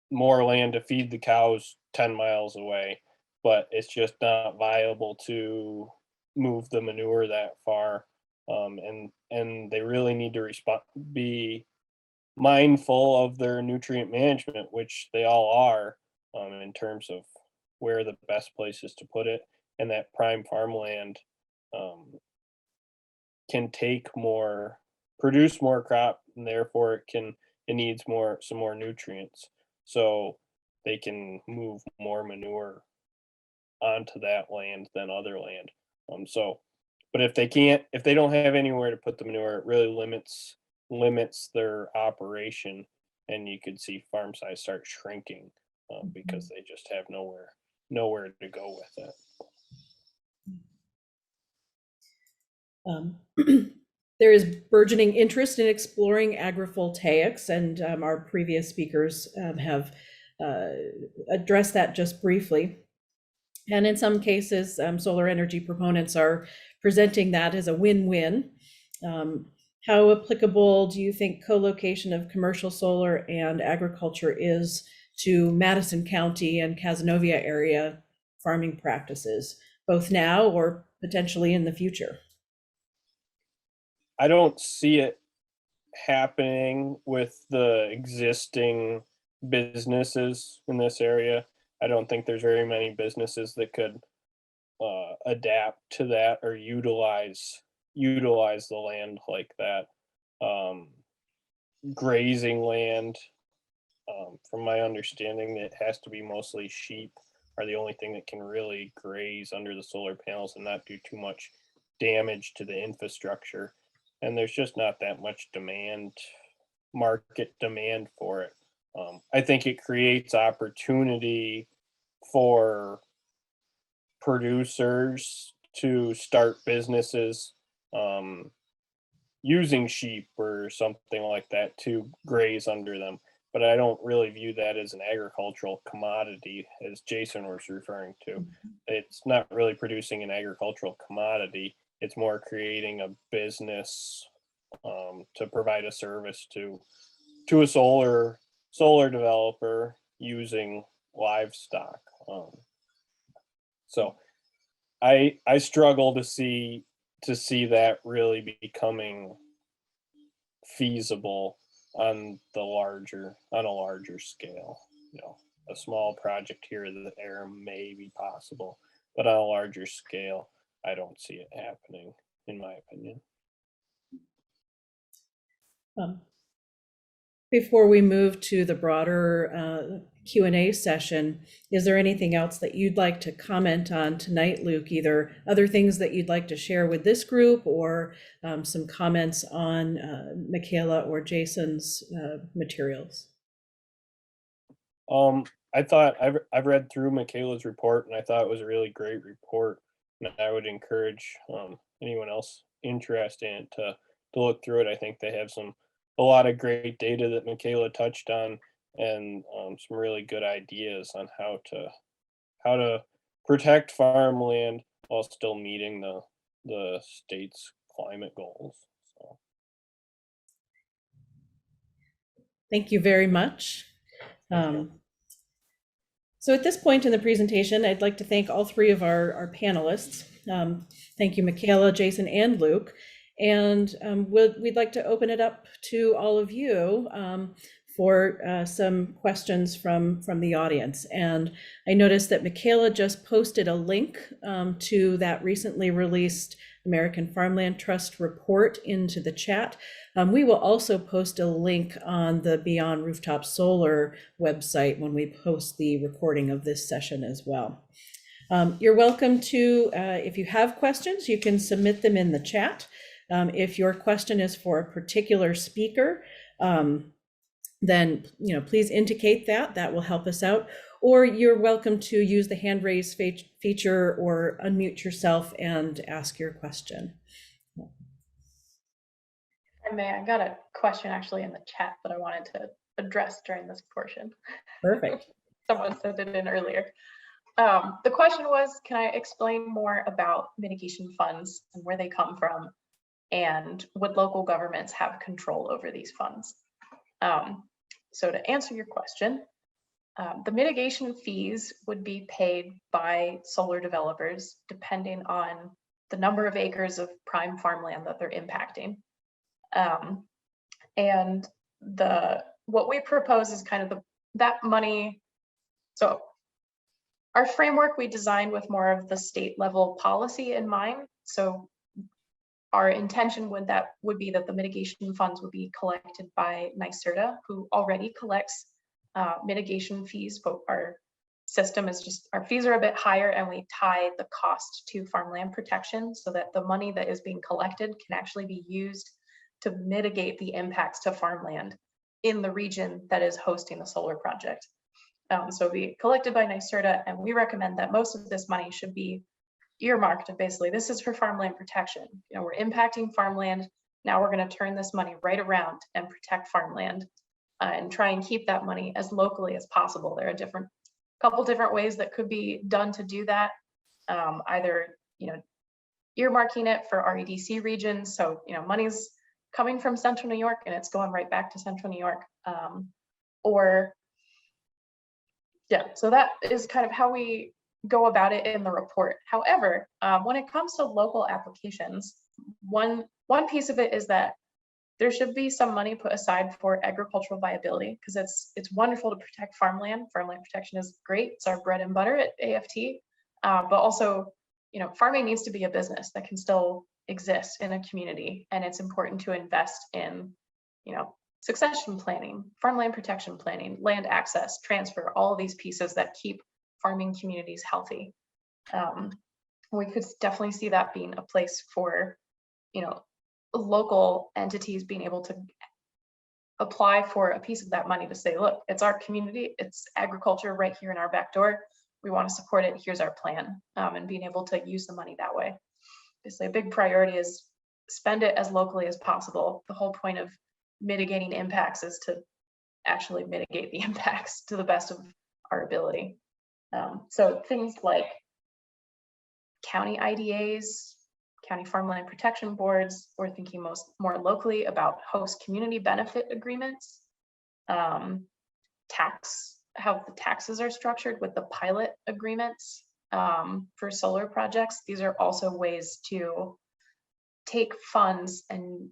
more land to feed the cows 10 miles away, but it's just not viable to move the manure that far. And they really need to be mindful of their nutrient management, which they all are, in terms of where the best place is to put it, and that prime farmland can produce more crop, and therefore it needs some more nutrients. So they can move more manure onto that land than other land. But if they don't have anywhere to put the manure, it really limits their operation, and you could see farm size start shrinking because they just have nowhere to go with it. There is burgeoning interest in exploring agrivoltaics, and our previous speakers have addressed that just briefly. And in some cases, solar energy proponents are presenting that as a win-win. How applicable do you think co-location of commercial solar and agriculture is to Madison County and Cazenovia area farming practices, both now or potentially in the future? I don't see it happening with the existing businesses in this area. I don't think there's very many businesses that could adapt to that or utilize the land like that. Grazing land, from my understanding, it has to be mostly sheep are the only thing that can really graze under the solar panels and not do too much damage to the infrastructure. And there's just not that much market demand for it. I think it creates opportunity for producers to start businesses using sheep or something like that to graze under them. But I don't really view that as an agricultural commodity, as Jason was referring to. It's not really producing an agricultural commodity. It's more creating a business to provide a service to a solar developer using livestock. So I struggle to see that really becoming feasible on a larger scale. A small project here or there may be possible, but on a larger scale, I don't see it happening, in my opinion. Before we move to the broader Q&A session, is there anything else that you'd like to comment on tonight, Luke? Either other things that you'd like to share with this group, or some comments on Mikaela or Jason's materials? I thought I've read through Mikaela's report, and I thought it was a really great report. And I would encourage anyone else interested in it to look through it. I think they have a lot of great data that Mikaela touched on, and some really good ideas on how to protect farmland while still meeting the state's climate goals. Thank you very much. So at this point in the presentation, I'd like to thank all three of our panelists. Thank you, Mikaela, Jason, and Luke. And we'd like to open it up to all of you for some questions from the audience. And I noticed that Mikaela just posted a link to that recently released American Farmland Trust report into the chat. We will also post a link on the Beyond Rooftop Solar website when we post the recording of this session as well. You're welcome to, if you have questions, you can submit them in the chat. If your question is for a particular speaker, then please indicate that will help us out. Or you're welcome to use the hand raise feature or unmute yourself and ask your question. I got a question actually in the chat that I wanted to address during this portion. Perfect. Someone sent it in earlier. The question was, can I explain more about mitigation funds and where they come from? And would local governments have control over these funds? So to answer your question, the mitigation fees would be paid by solar developers depending on the number of acres of prime farmland that they're impacting. And what we propose is kind of that money. So Our framework we designed with more of the state level policy in mind. So our intention would be that the mitigation funds would be collected by NYSERDA, who already collects mitigation fees, but our system is just, our fees are a bit higher, and we tie the cost to farmland protection so that the money that is being collected can actually be used to mitigate the impacts to farmland in the region that is hosting the solar project. So we collected by NYSERDA, and we recommend that most of this money should be earmarked of basically, this is for farmland protection. You know, we're impacting farmland. Now we're going to turn this money right around and protect farmland and try and keep that money as locally as possible. There are couple different ways that could be done to do that. Either, you know, earmarking it for REDC regions. So, you know, money's coming from Central New York and it's going right back to Central New York. Or yeah, so that is kind of how we go about it in the report. However, when it comes to local applications, one piece of it is that there should be some money put aside for agricultural viability, because it's wonderful to protect farmland. Farmland protection is great. It's our bread and butter at AFT. But also, you know, farming needs to be a business that can still exist in a community, and it's important to invest in, you know, succession planning, farmland protection planning, land access, transfer, all of these pieces that keep farming communities healthy. We could definitely see that being a place for, you know, local entities being able to apply for a piece of that money to say, look, it's our community, it's agriculture right here in our back door. We want to support it. Here's our plan, and being able to use the money that way. Obviously, a big priority is spend it as locally as possible. The whole point of mitigating impacts is to actually mitigate the impacts to the best of our ability. So things like county IDAs, county farmland protection boards, we're thinking more locally about host community benefit agreements, how the taxes are structured with the pilot agreements for solar projects. These are also ways to take funds and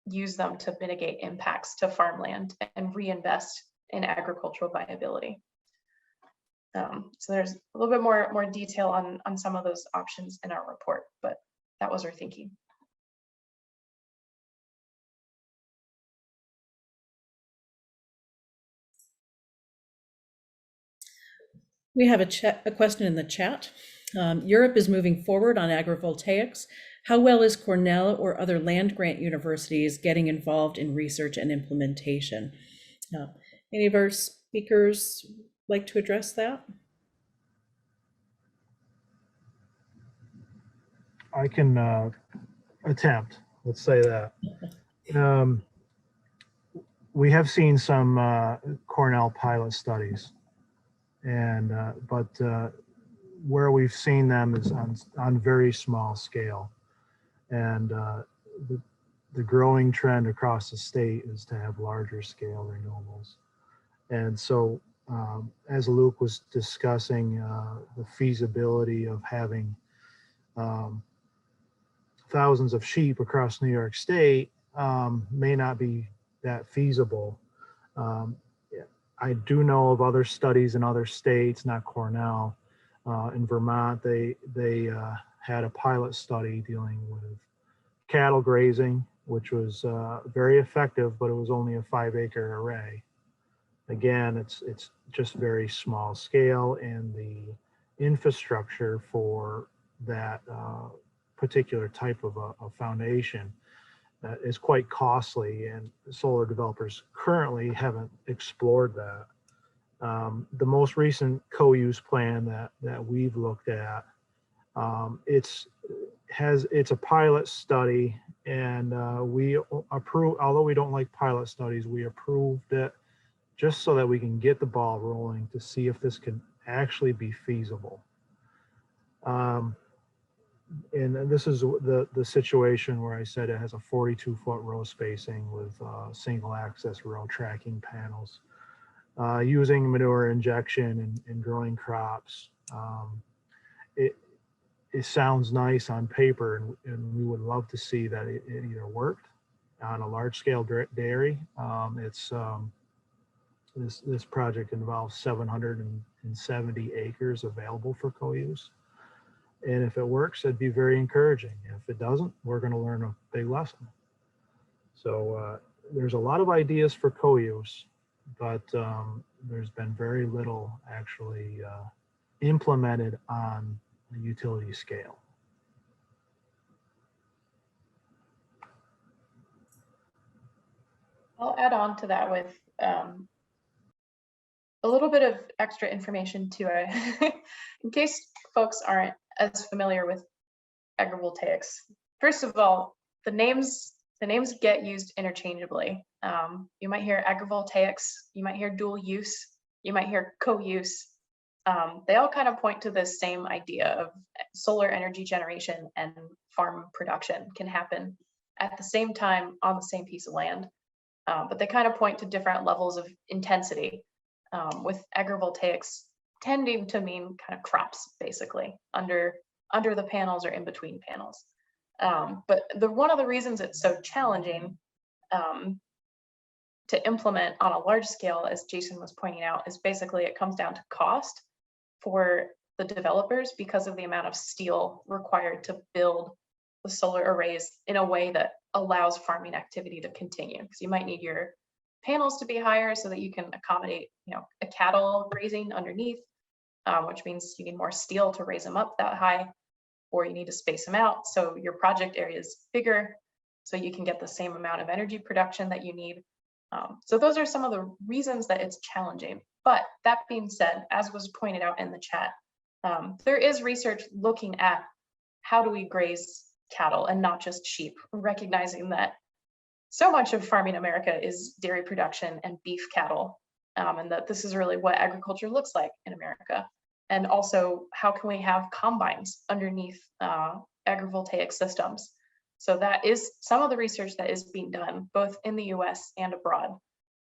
use them to mitigate impacts to farmland and reinvest in agricultural viability. So there's a little bit more detail on some of those options in our report, but that was our thinking. We have a question in the chat. Europe is moving forward on agrivoltaics. How well is Cornell or other land grant universities getting involved in research and implementation? Any of our speakers like to address that? I can attempt, let's say that. We have seen some Cornell pilot studies, and but where we've seen them is on very small scale, and the growing trend across the state is to have larger scale renewables. And so as Luke was discussing the feasibility of having thousands of sheep across New York State may not be that feasible. I do know of other studies in other states, not Cornell. In Vermont, they had a pilot study dealing with cattle grazing, which was very effective, but it was only a 5-acre array. Again, it's just very small scale, and the infrastructure for that particular type of a foundation is quite costly, and solar developers currently haven't explored that. The most recent co-use plan that we've looked at, it's a pilot study, and we approve, although we don't like pilot studies, we approved it just so that we can get the ball rolling to see if this can actually be feasible. And this is the situation where I said it has a 42-foot row spacing with single access row tracking panels, using manure injection and growing crops. It sounds nice on paper, and we would love to see that it either worked on a large scale dairy. This project involves 770 acres available for co-use. And if it works, it'd be very encouraging. If it doesn't, we're going to learn a big lesson. So there's a lot of ideas for co-use, but there's been very little actually implemented on a utility scale. I'll add on to that with a little bit of extra information too, in case folks aren't as familiar with agrivoltaics. First of all, the names get used interchangeably. You might hear agrivoltaics, you might hear dual use, you might hear co-use. They all kind of point to the same idea of solar energy generation and farm production can happen at the same time on the same piece of land. But they kind of point to different levels of intensity, with agrivoltaics tending to mean kind of crops, basically, under the panels or in between panels. But one of the reasons it's so challenging to implement on a large scale, as Jason was pointing out, is basically it comes down to cost for the developers because of the amount of steel required to build the solar arrays in a way that allows farming activity to continue. Because you might need your panels to be higher so that you can accommodate, a cattle grazing underneath, which means you need more steel to raise them up that high, or you need to space them out so your project area is bigger so you can get the same amount of energy production that you need. So those are some of the reasons that it's challenging. But that being said, as was pointed out in the chat, there is research looking at how do we graze cattle and not just sheep, recognizing that so much of farming America is dairy production and beef cattle, and that this is really what agriculture looks like in America. And also, how can we have combines underneath agrivoltaic systems? So that is some of the research that is being done both in the US and abroad.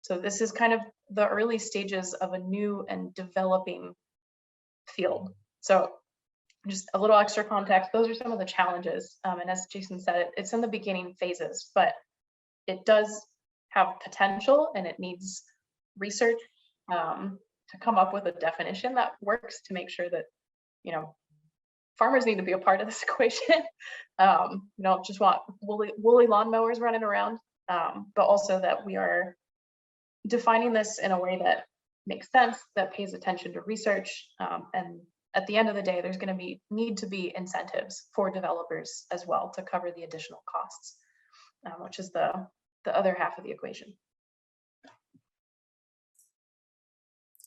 So this is kind of the early stages of a new and developing field. So just a little extra context, those are some of the challenges. And as Jason said, it's in the beginning phases, but it does have potential and it needs research to come up with a definition that works to make sure that, farmers need to be a part of this equation. You don't just want woolly lawnmowers running around, but also that we are defining this in a way that makes sense, that pays attention to research, and at the end of the day, there's going to need to be incentives for developers as well to cover the additional costs, which is the other half of the equation.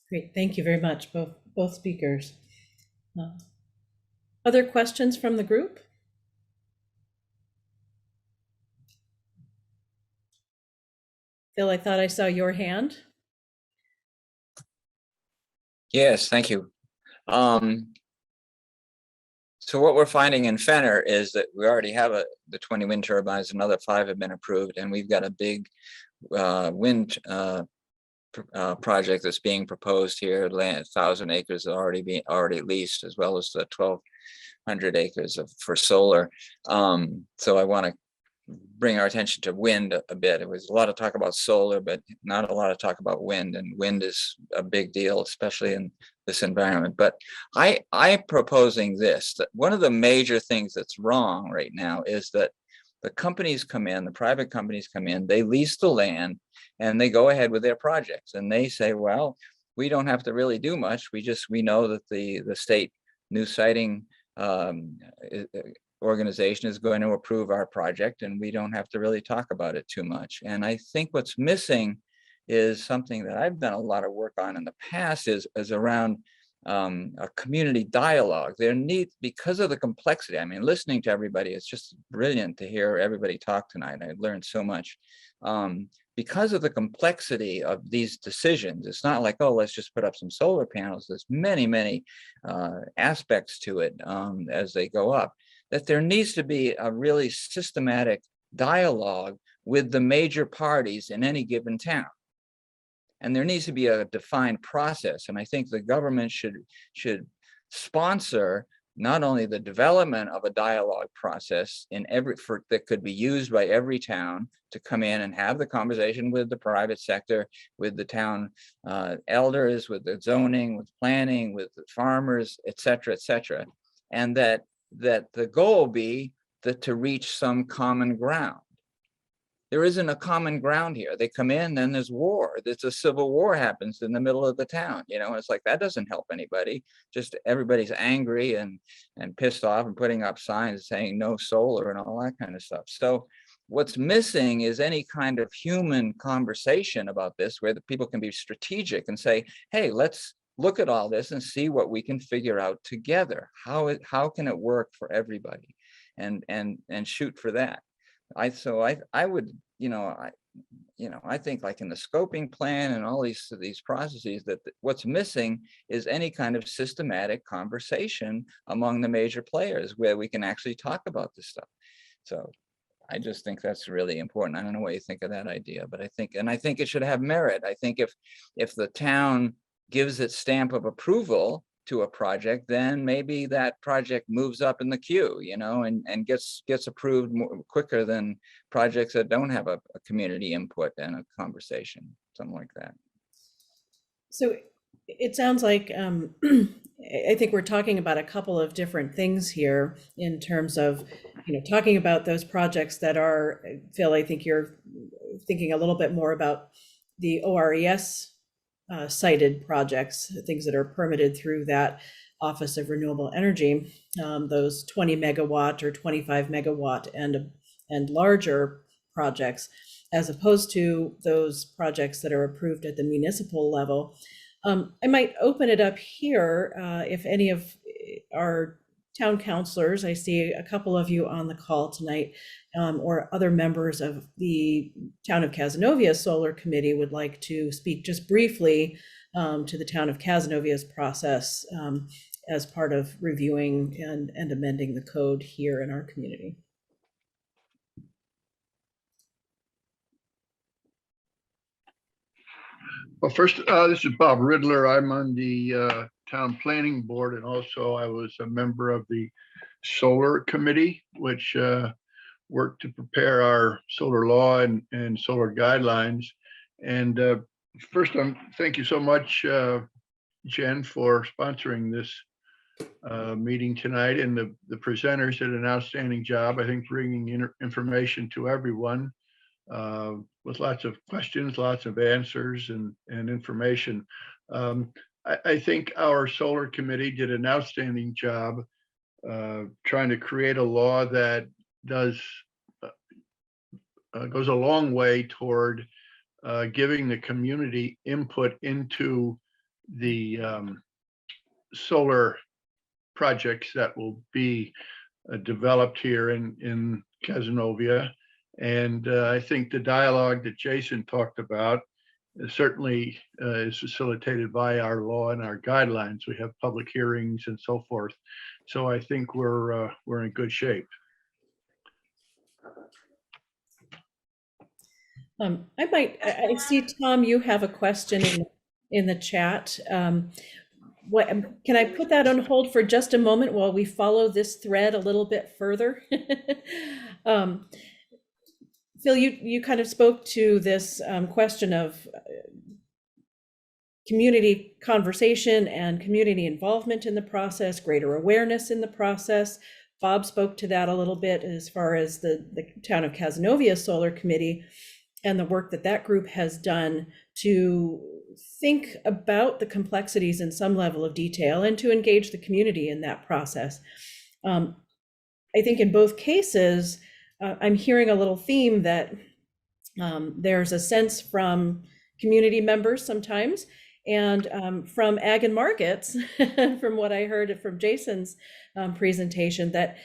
Great, thank you very much, both speakers. Other questions from the group? Phil, I thought I saw your hand. Yes, thank you. So what we're finding in Fenner is that we already have the 20 wind turbines, another 5 have been approved, and we've got a big wind project that's being proposed here. 1,000 acres already leased, as well as the 1,200 acres for solar. So I want to bring our attention to wind a bit. It was a lot of talk about solar, but not a lot of talk about wind, and wind is a big deal, especially in this environment. But I'm proposing this, that one of the major things that's wrong right now is that the companies come in, the private companies come in, they lease the land and they go ahead with their projects, and they say, well, we don't have to really do much. We know that the state new Citing organization is going to approve our project, and we don't have to really talk about it too much. And I think what's missing is something that I've done a lot of work on in the past is around a community dialogue. There needs, because of the complexity, I mean, listening to everybody, it's just brilliant to hear everybody talk tonight. I learned so much. Because of the complexity of these decisions, it's not like, oh, let's just put up some solar panels. There's many aspects to it as they go up, that there needs to be a really systematic dialogue with the major parties in any given town. And there needs to be a defined process. And I think the government should sponsor not only the development of a dialogue process that could be used by every town to come in and have the conversation with the private sector, with the town elders, with the zoning, with planning, with the farmers, et cetera, and that the goal be to reach some common ground. There isn't a common ground here. They come in, then there's war. There's a civil war happens in the middle of the town. You know, it's like, that doesn't help anybody. Just everybody's angry and pissed off and putting up signs saying no solar and all that kind of stuff. So what's missing is any kind of human conversation about this, where the people can be strategic and say, hey, let's look at all this and see what we can figure out together. How can it work for everybody, and shoot for that. I would, I think, like in the scoping plan and all these processes, that what's missing is any kind of systematic conversation among the major players where we can actually talk about this stuff. So I just think that's really important. I don't know what you think of that idea, but I think it should have merit. I think if the town gives its stamp of approval to a project, then maybe that project moves up in the queue, and gets approved more quicker than projects that don't have a community input and a conversation, something like that. So it sounds like, I think we're talking about a couple of different things here in terms of, talking about those projects that are, Phil, I think you're thinking a little bit more about the ORES cited projects, things that are permitted through that Office of Renewable Energy, those 20 megawatt or 25 megawatt and larger projects, as opposed to those projects that are approved at the municipal level. I might open it up here if any of our town councilors, I see a couple of you on the call tonight, or other members of the Town of Cazenovia Solar Committee would like to speak just briefly to the Town of Cazenovia's process as part of reviewing and amending the code here in our community. Well, first, this is Bob Ridler. I'm on the town planning board, and also I was a member of the solar committee, which worked to prepare our solar law and solar guidelines. And first, thank you so much, Jen, for sponsoring this meeting tonight. And the presenters did an outstanding job, I think, bringing information to everyone with lots of questions, lots of answers and information. I think our solar committee did an outstanding job trying to create a law that goes a long way toward giving the community input into the solar projects that will be developed here in Cazenovia. And I think the dialogue that Jason talked about certainly is facilitated by our law and our guidelines. We have public hearings and so forth. So I think we're in good shape. I see, Tom, you have a question in the chat. Can I put that on hold for just a moment while we follow this thread a little bit further? Phil, you kind of spoke to this question of community conversation and community involvement in the process, greater awareness in the process. Bob spoke to that a little bit as far as the Town of Cazenovia Solar Committee and the work that group has done to think about the complexities in some level of detail and to engage the community in that process. I think in both cases, I'm hearing a little theme that there's a sense from community members sometimes, and from ag and markets, from what I heard from Jason's presentation, that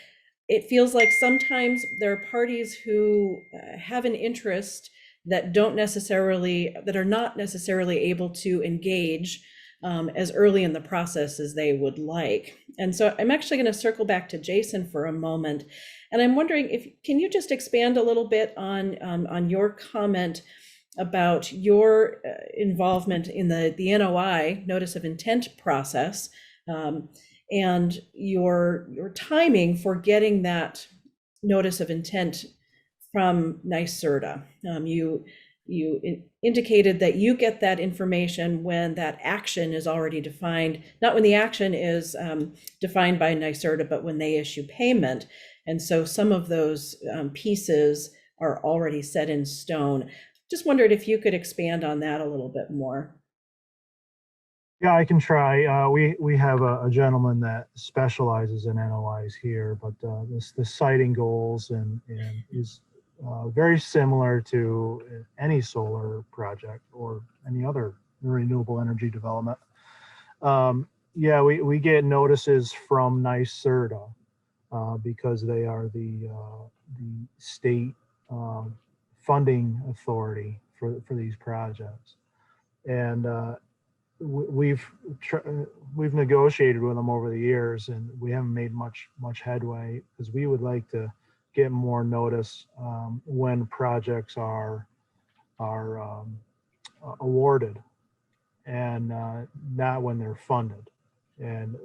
it feels like sometimes there are parties who have an interest that are not necessarily able to engage as early in the process as they would like. And so I'm actually going to circle back to Jason for a moment. And I'm wondering can you just expand a little bit on your comment about your involvement in the NOI, Notice of Intent process, and your timing for getting that notice of intent from NYSERDA. You indicated that you get that information when that action is already defined, not when the action is defined by NYSERDA, but when they issue payment. And so some of those pieces are already set in stone. Just wondered if you could expand on that a little bit more. Yeah, I can try. We have a gentleman that specializes in NOIs here, but the siting goals and is very similar to any solar project or any other renewable energy development. Yeah, we get notices from NYSERDA because they are the state funding authority for these projects, and we've negotiated with them over the years, and we haven't made much headway because we would like to get more notice when projects are awarded and not when they're funded. And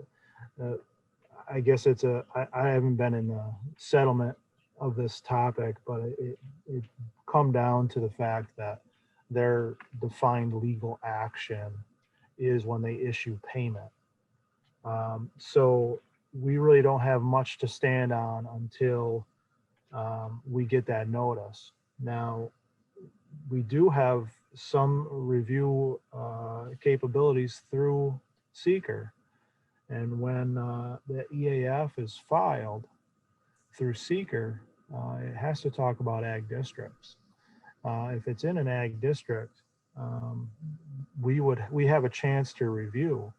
I guess I haven't been in the settlement of this topic, but it come down to the fact that their defined legal action is when they issue payment. So we really don't have much to stand on until we get that notice. Now, we do have some review capabilities through Seeker. And when the EAF is filed through Seeker, it has to talk about ag districts. If it's in an ag district, we have a chance to review,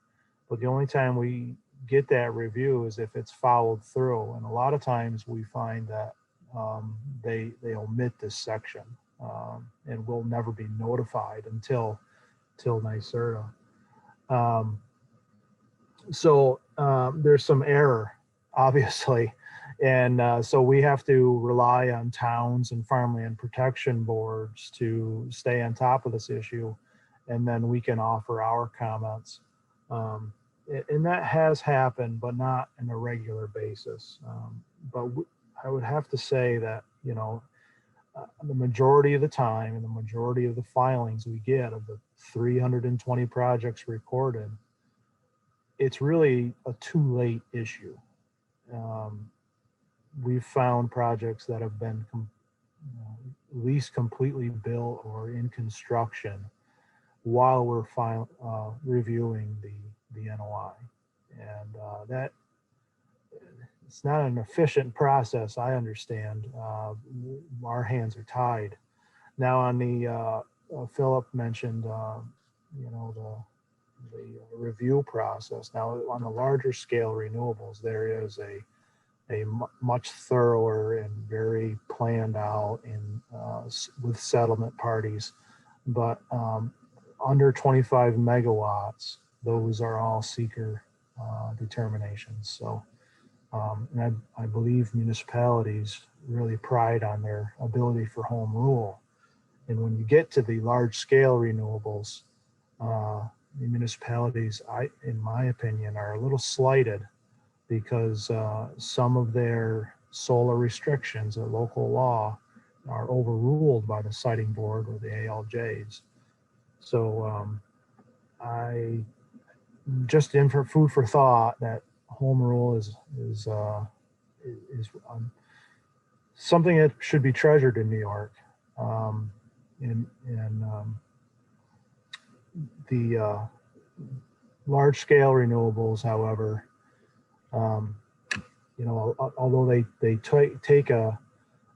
but the only time we get that review is if it's followed through. And a lot of times we find that they omit this section, and we'll never be notified until NYSERDA. So there's some error, obviously. And so we have to rely on towns and farmland protection boards to stay on top of this issue. And then we can offer our comments. And that has happened, but not on a regular basis. But I would have to say that, the majority of the time and the majority of the filings we get of the 320 projects recorded, it's really a too late issue. We've found projects that have been at least completely built or in construction while we're reviewing the NOI, and that it's not an efficient process. I understand. Our hands are tied. Now on the Philip mentioned, the review process. Now on the larger scale renewables, there is a much thorougher and very planned out in with settlement parties, but under 25 megawatts, those are all seeker determinations. So, and I believe municipalities really pride on their ability for home rule. And when you get to the large scale renewables, the municipalities, in my opinion, are a little slighted because some of their solar restrictions at local law are overruled by the Citing board or the ALJs. So I just in for food for thought that home rule is something that should be treasured in New York. The large scale renewables, however, although they take an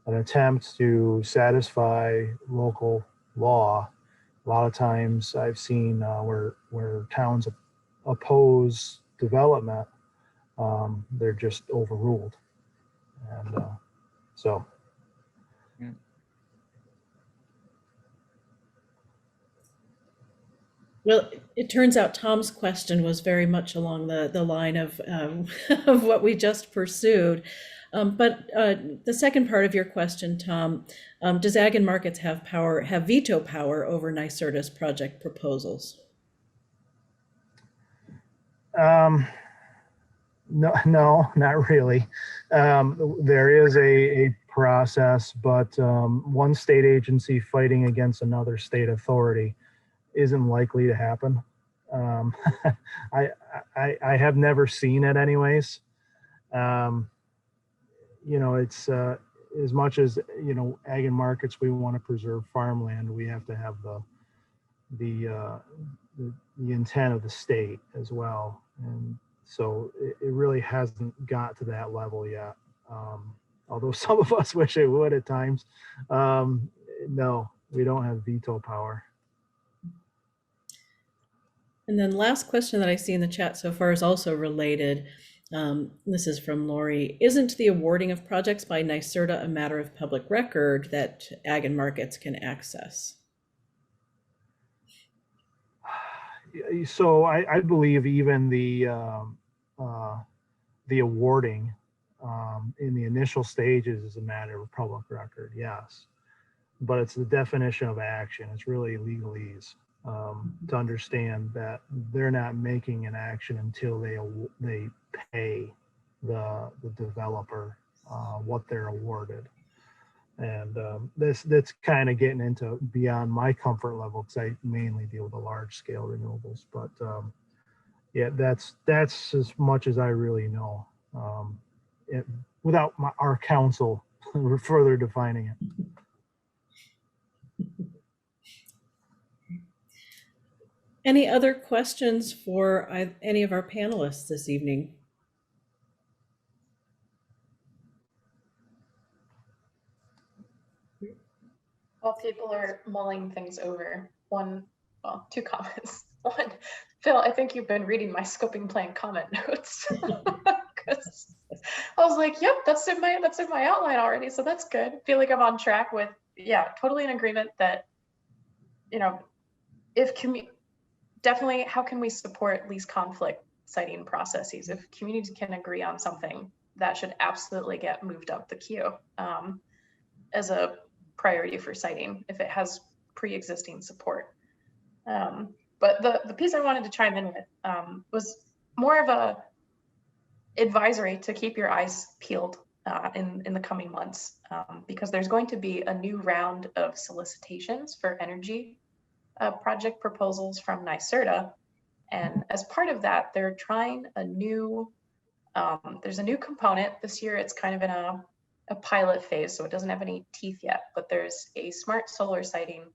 attempt to satisfy local law, a lot of times I've seen where towns oppose development, they're just overruled. And so. Well, it turns out Tom's question was very much along the line of of what we just pursued. But the second part of your question, Tom, does Ag and Markets have veto power over NYSERDA's project proposals? No, not really. There is a process, but one state agency fighting against another state authority isn't likely to happen. Um, I have never seen it anyways. It's as much as, ag and markets, we want to preserve farmland, we have to have the intent of the state as well. And so it really hasn't got to that level yet. Although some of us wish it would at times. No, we don't have veto power. And then last question that I see in the chat so far is also related. This is from Lori. Isn't the awarding of projects by NYSERDA a matter of public record that ag and markets can access? So I believe even the awarding in the initial stages is a matter of public record, yes. But it's the definition of action. It's really legalese to understand that they're not making an action until they pay the developer what they're awarded. And that's kind of getting into beyond my comfort level, because I mainly deal with the large scale renewables. But yeah, that's as much as I really know, without our counsel further defining it. Any other questions for any of our panelists this evening? While people are mulling things over, two comments. One, Phil, I think you've been reading my scoping plan comment notes. 'Cause I was like, yep, that's in my outline already, so that's good. Feel like I'm on track with, yeah, totally in agreement that, definitely, how can we support least conflict citing processes? If communities can agree on something, that should absolutely get moved up the queue as a priority for citing if it has pre-existing support. But the piece I wanted to chime in with was more of a advisory to keep your eyes peeled in the coming months, because there's going to be a new round of solicitations for energy project proposals from NYSERDA. And as part of that, they're trying there's a new component this year. It's kind of in a pilot phase, so it doesn't have any teeth yet, but there's a smart solar siting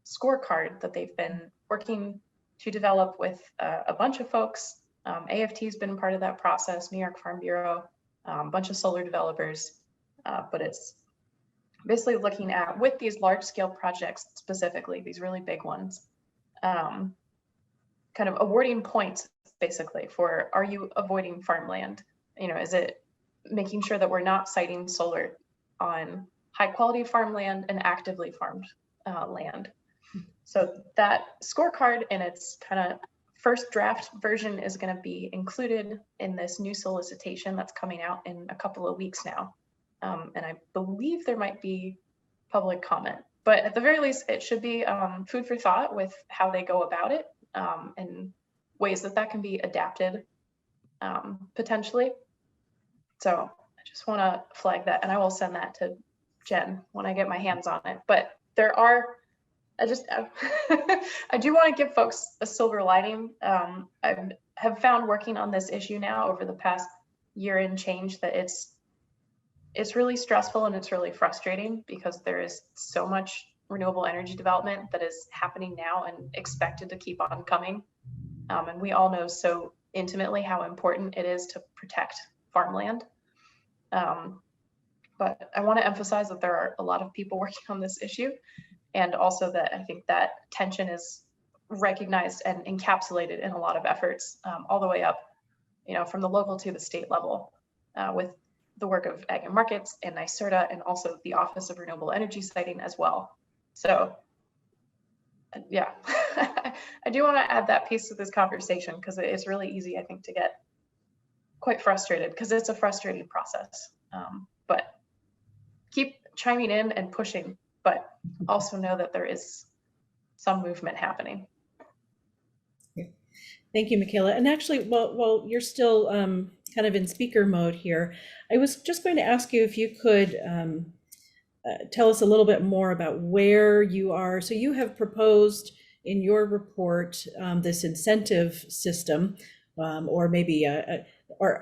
scorecard that they've been working to develop with a bunch of folks. AFT has been part of that process, New York Farm Bureau, a bunch of solar developers, but it's basically looking at, with these large scale projects, specifically these really big ones, kind of awarding points basically for, are you avoiding farmland? Is it making sure that we're not citing solar on high quality farmland and actively farmed land. So that scorecard in its kind of first draft version is going to be included in this new solicitation that's coming out in a couple of weeks now. And I believe there might be public comment, but at the very least, it should be food for thought with how they go about it and ways that can be adapted potentially. So I just want to flag that, and I will send that to Jen when I get my hands on it. But there are, I do want to give folks a silver lining. I have found working on this issue now over the past year and change that it's really stressful and it's really frustrating, because there is so much renewable energy development that is happening now and expected to keep on coming. And we all know so intimately how important it is to protect farmland. But I want to emphasize that there are a lot of people working on this issue, and also that I think that tension is recognized and encapsulated in a lot of efforts all the way up, from the local to the state level, with the work of Ag and Markets and NYSERDA, and also the Office of Renewable Energy Citing as well. So yeah, I do want to add that piece to this conversation, because it's really easy, I think, to get quite frustrated, because it's a frustrating process. But keep chiming in and pushing, but also know that there is some movement happening. Thank you, Mikaela. And actually, while you're still kind of in speaker mode here, I was just going to ask you if you could tell us a little bit more about where you are. So you have proposed in your report this incentive system, or maybe a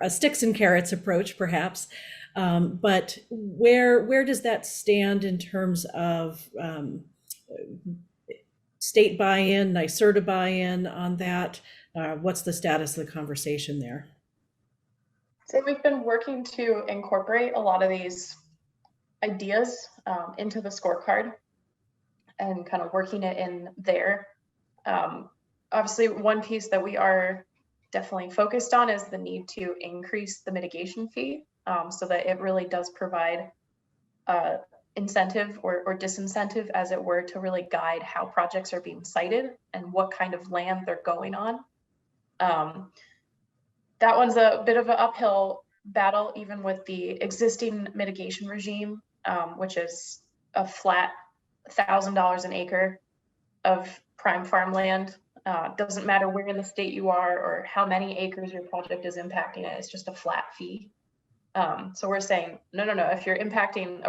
sticks and carrots approach, perhaps. But where does that stand in terms of state buy-in, NYSERDA buy-in on that? What's the status of the conversation there? So we've been working to incorporate a lot of these ideas into the scorecard and kind of working it in there. Obviously, one piece that we are definitely focused on is the need to increase the mitigation fee so that it really does provide incentive or disincentive, as it were, to really guide how projects are being cited and what kind of land they're going on. That one's a bit of an uphill battle, even with the existing mitigation regime, which is a flat $1,000 an acre of prime farmland. Doesn't matter where in the state you are or how many acres your project is impacting it, it's just a flat fee. So we're saying, no, if you're impacting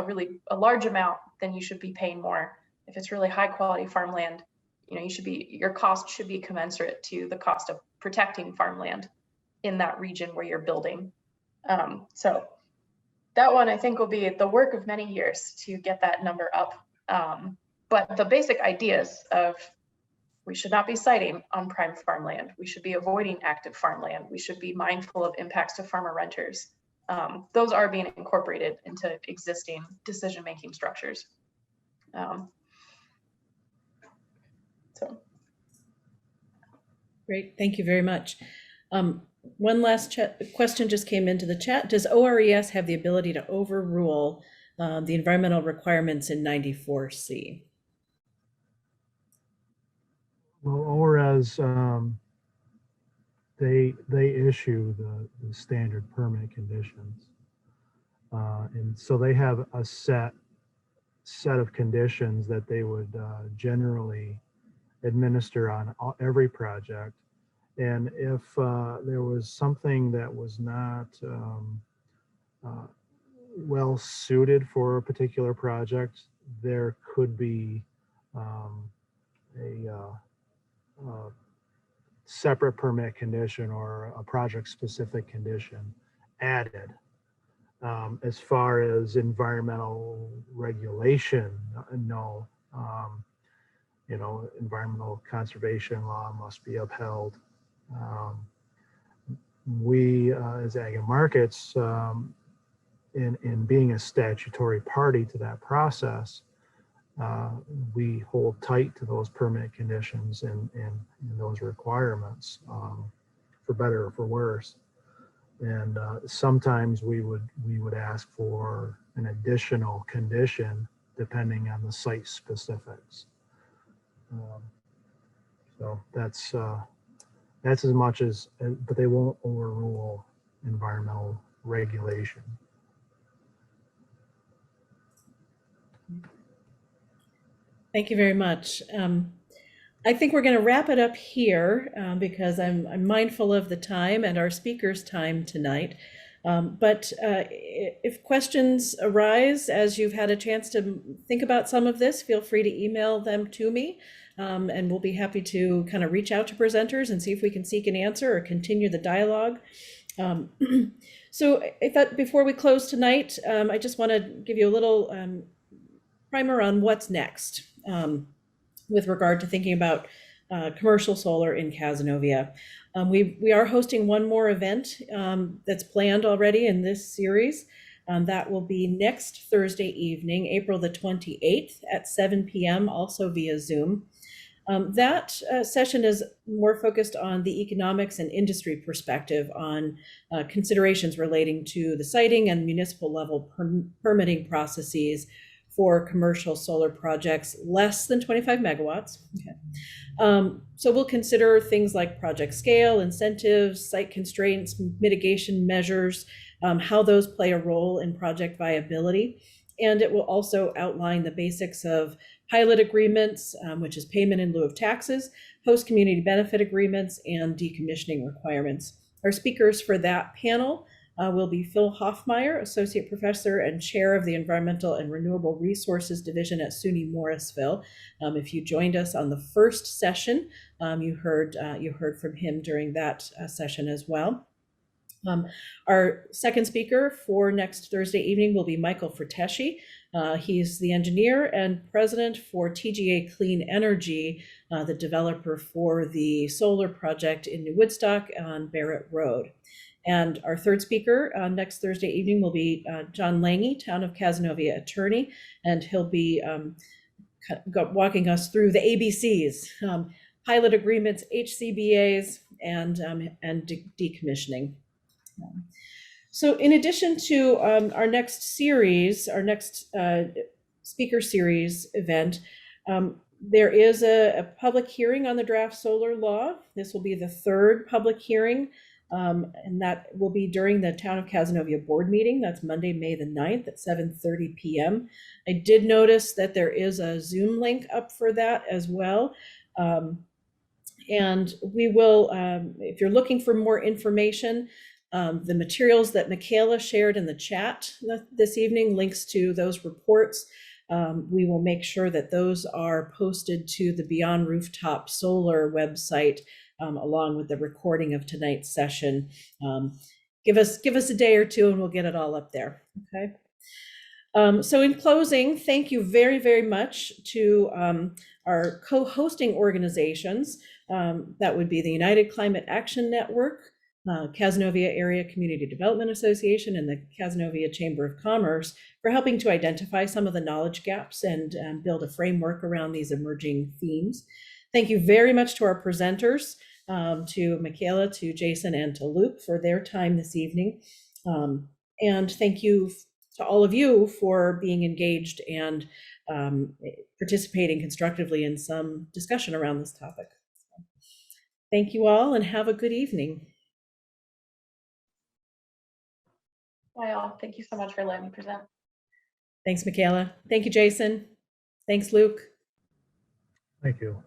a large amount, then you should be paying more. If it's really high quality farmland, your cost should be commensurate to the cost of protecting farmland in that region where you're building. So that one I think will be the work of many years to get that number up. But the basic ideas of we should not be citing on prime farmland. We should be avoiding active farmland. We should be mindful of impacts to farmer renters. Those are being incorporated into existing decision-making structures. Great, thank you very much. One last question just came into the chat. Does ORES have the ability to overrule the environmental requirements in 94C? Well, ORES, they issue the standard permit conditions. And so they have a set of conditions that they would generally administer on every project. And if there was something that was not well suited for a particular project, there could be a separate permit condition or a project specific condition added. As far as environmental regulation, no, environmental conservation law must be upheld. We as Ag and Markets, in being a statutory party to that process, we hold tight to those permit conditions and those requirements, for better or for worse. And sometimes we would ask for an additional condition depending on the site specifics. So that's as much as, but they won't overrule environmental regulation. Thank you very much. I think we're going to wrap it up here because I'm mindful of the time and our speakers' time tonight. But if questions arise as you've had a chance to think about some of this, feel free to email them to me, and we'll be happy to kind of reach out to presenters and see if we can seek an answer or continue the dialogue. So I thought before we close tonight, I just want to give you a little primer on what's next with regard to thinking about commercial solar in Cazenovia. We are hosting one more event that's planned already in this series. That will be next Thursday evening, April the 28th at 7 p.m., also via Zoom. That session is more focused on the economics and industry perspective on considerations relating to the siting and municipal level permitting processes for commercial solar projects less than 25 megawatts. Okay. So we'll consider things like project scale, incentives, site constraints, mitigation measures, how those play a role in project viability. And it will also outline the basics of pilot agreements, which is payment in lieu of taxes, host community benefit agreements, and decommissioning requirements. Our speakers for that panel will be Phil Hoffmeyer, Associate Professor and Chair of the Environmental and Renewable Resources Division at SUNY Morrisville. If you joined us on the first session, you heard from him during that session as well. Our second speaker for next Thursday evening will be Michael Frateschi. He's the engineer and president for TGA Clean Energy, the developer for the solar project in New Woodstock on Barrett Road. And our third speaker next Thursday evening will be John Lange, Town of Cazenovia attorney, and he'll be walking us through the ABCs, pilot agreements, HCBAs, and decommissioning. So in addition to our next series, our next speaker series event, there is a public hearing on the draft solar law. This will be the third public hearing, and that will be during the Town of Cazenovia board meeting. That's Monday, May the 9th at 7:30 p.m. I did notice that there is a Zoom link up for that as well. And we will, if you're looking for more information, the materials that Mikaela shared in the chat this evening, links to those reports, we will make sure that those are posted to the Beyond Rooftop Solar website, along with the recording of tonight's session. Give us a day or two and we'll get it all up there, okay? So in closing, thank you very, very much to our co-hosting organizations. That would be the United Climate Action Network, Cazenovia Area Community Development Association, and the Cazenovia Chamber of Commerce for helping to identify some of the knowledge gaps and build a framework around these emerging themes. Thank you very much to our presenters, to Mikaela, to Jason, and to Luke for their time this evening. And thank you to all of you for being engaged and participating constructively in some discussion around this topic. Thank you all and have a good evening. Bye all. Thank you so much for letting me present. Thanks, Mikaela. Thank you, Jason. Thanks, Luke. Thank you.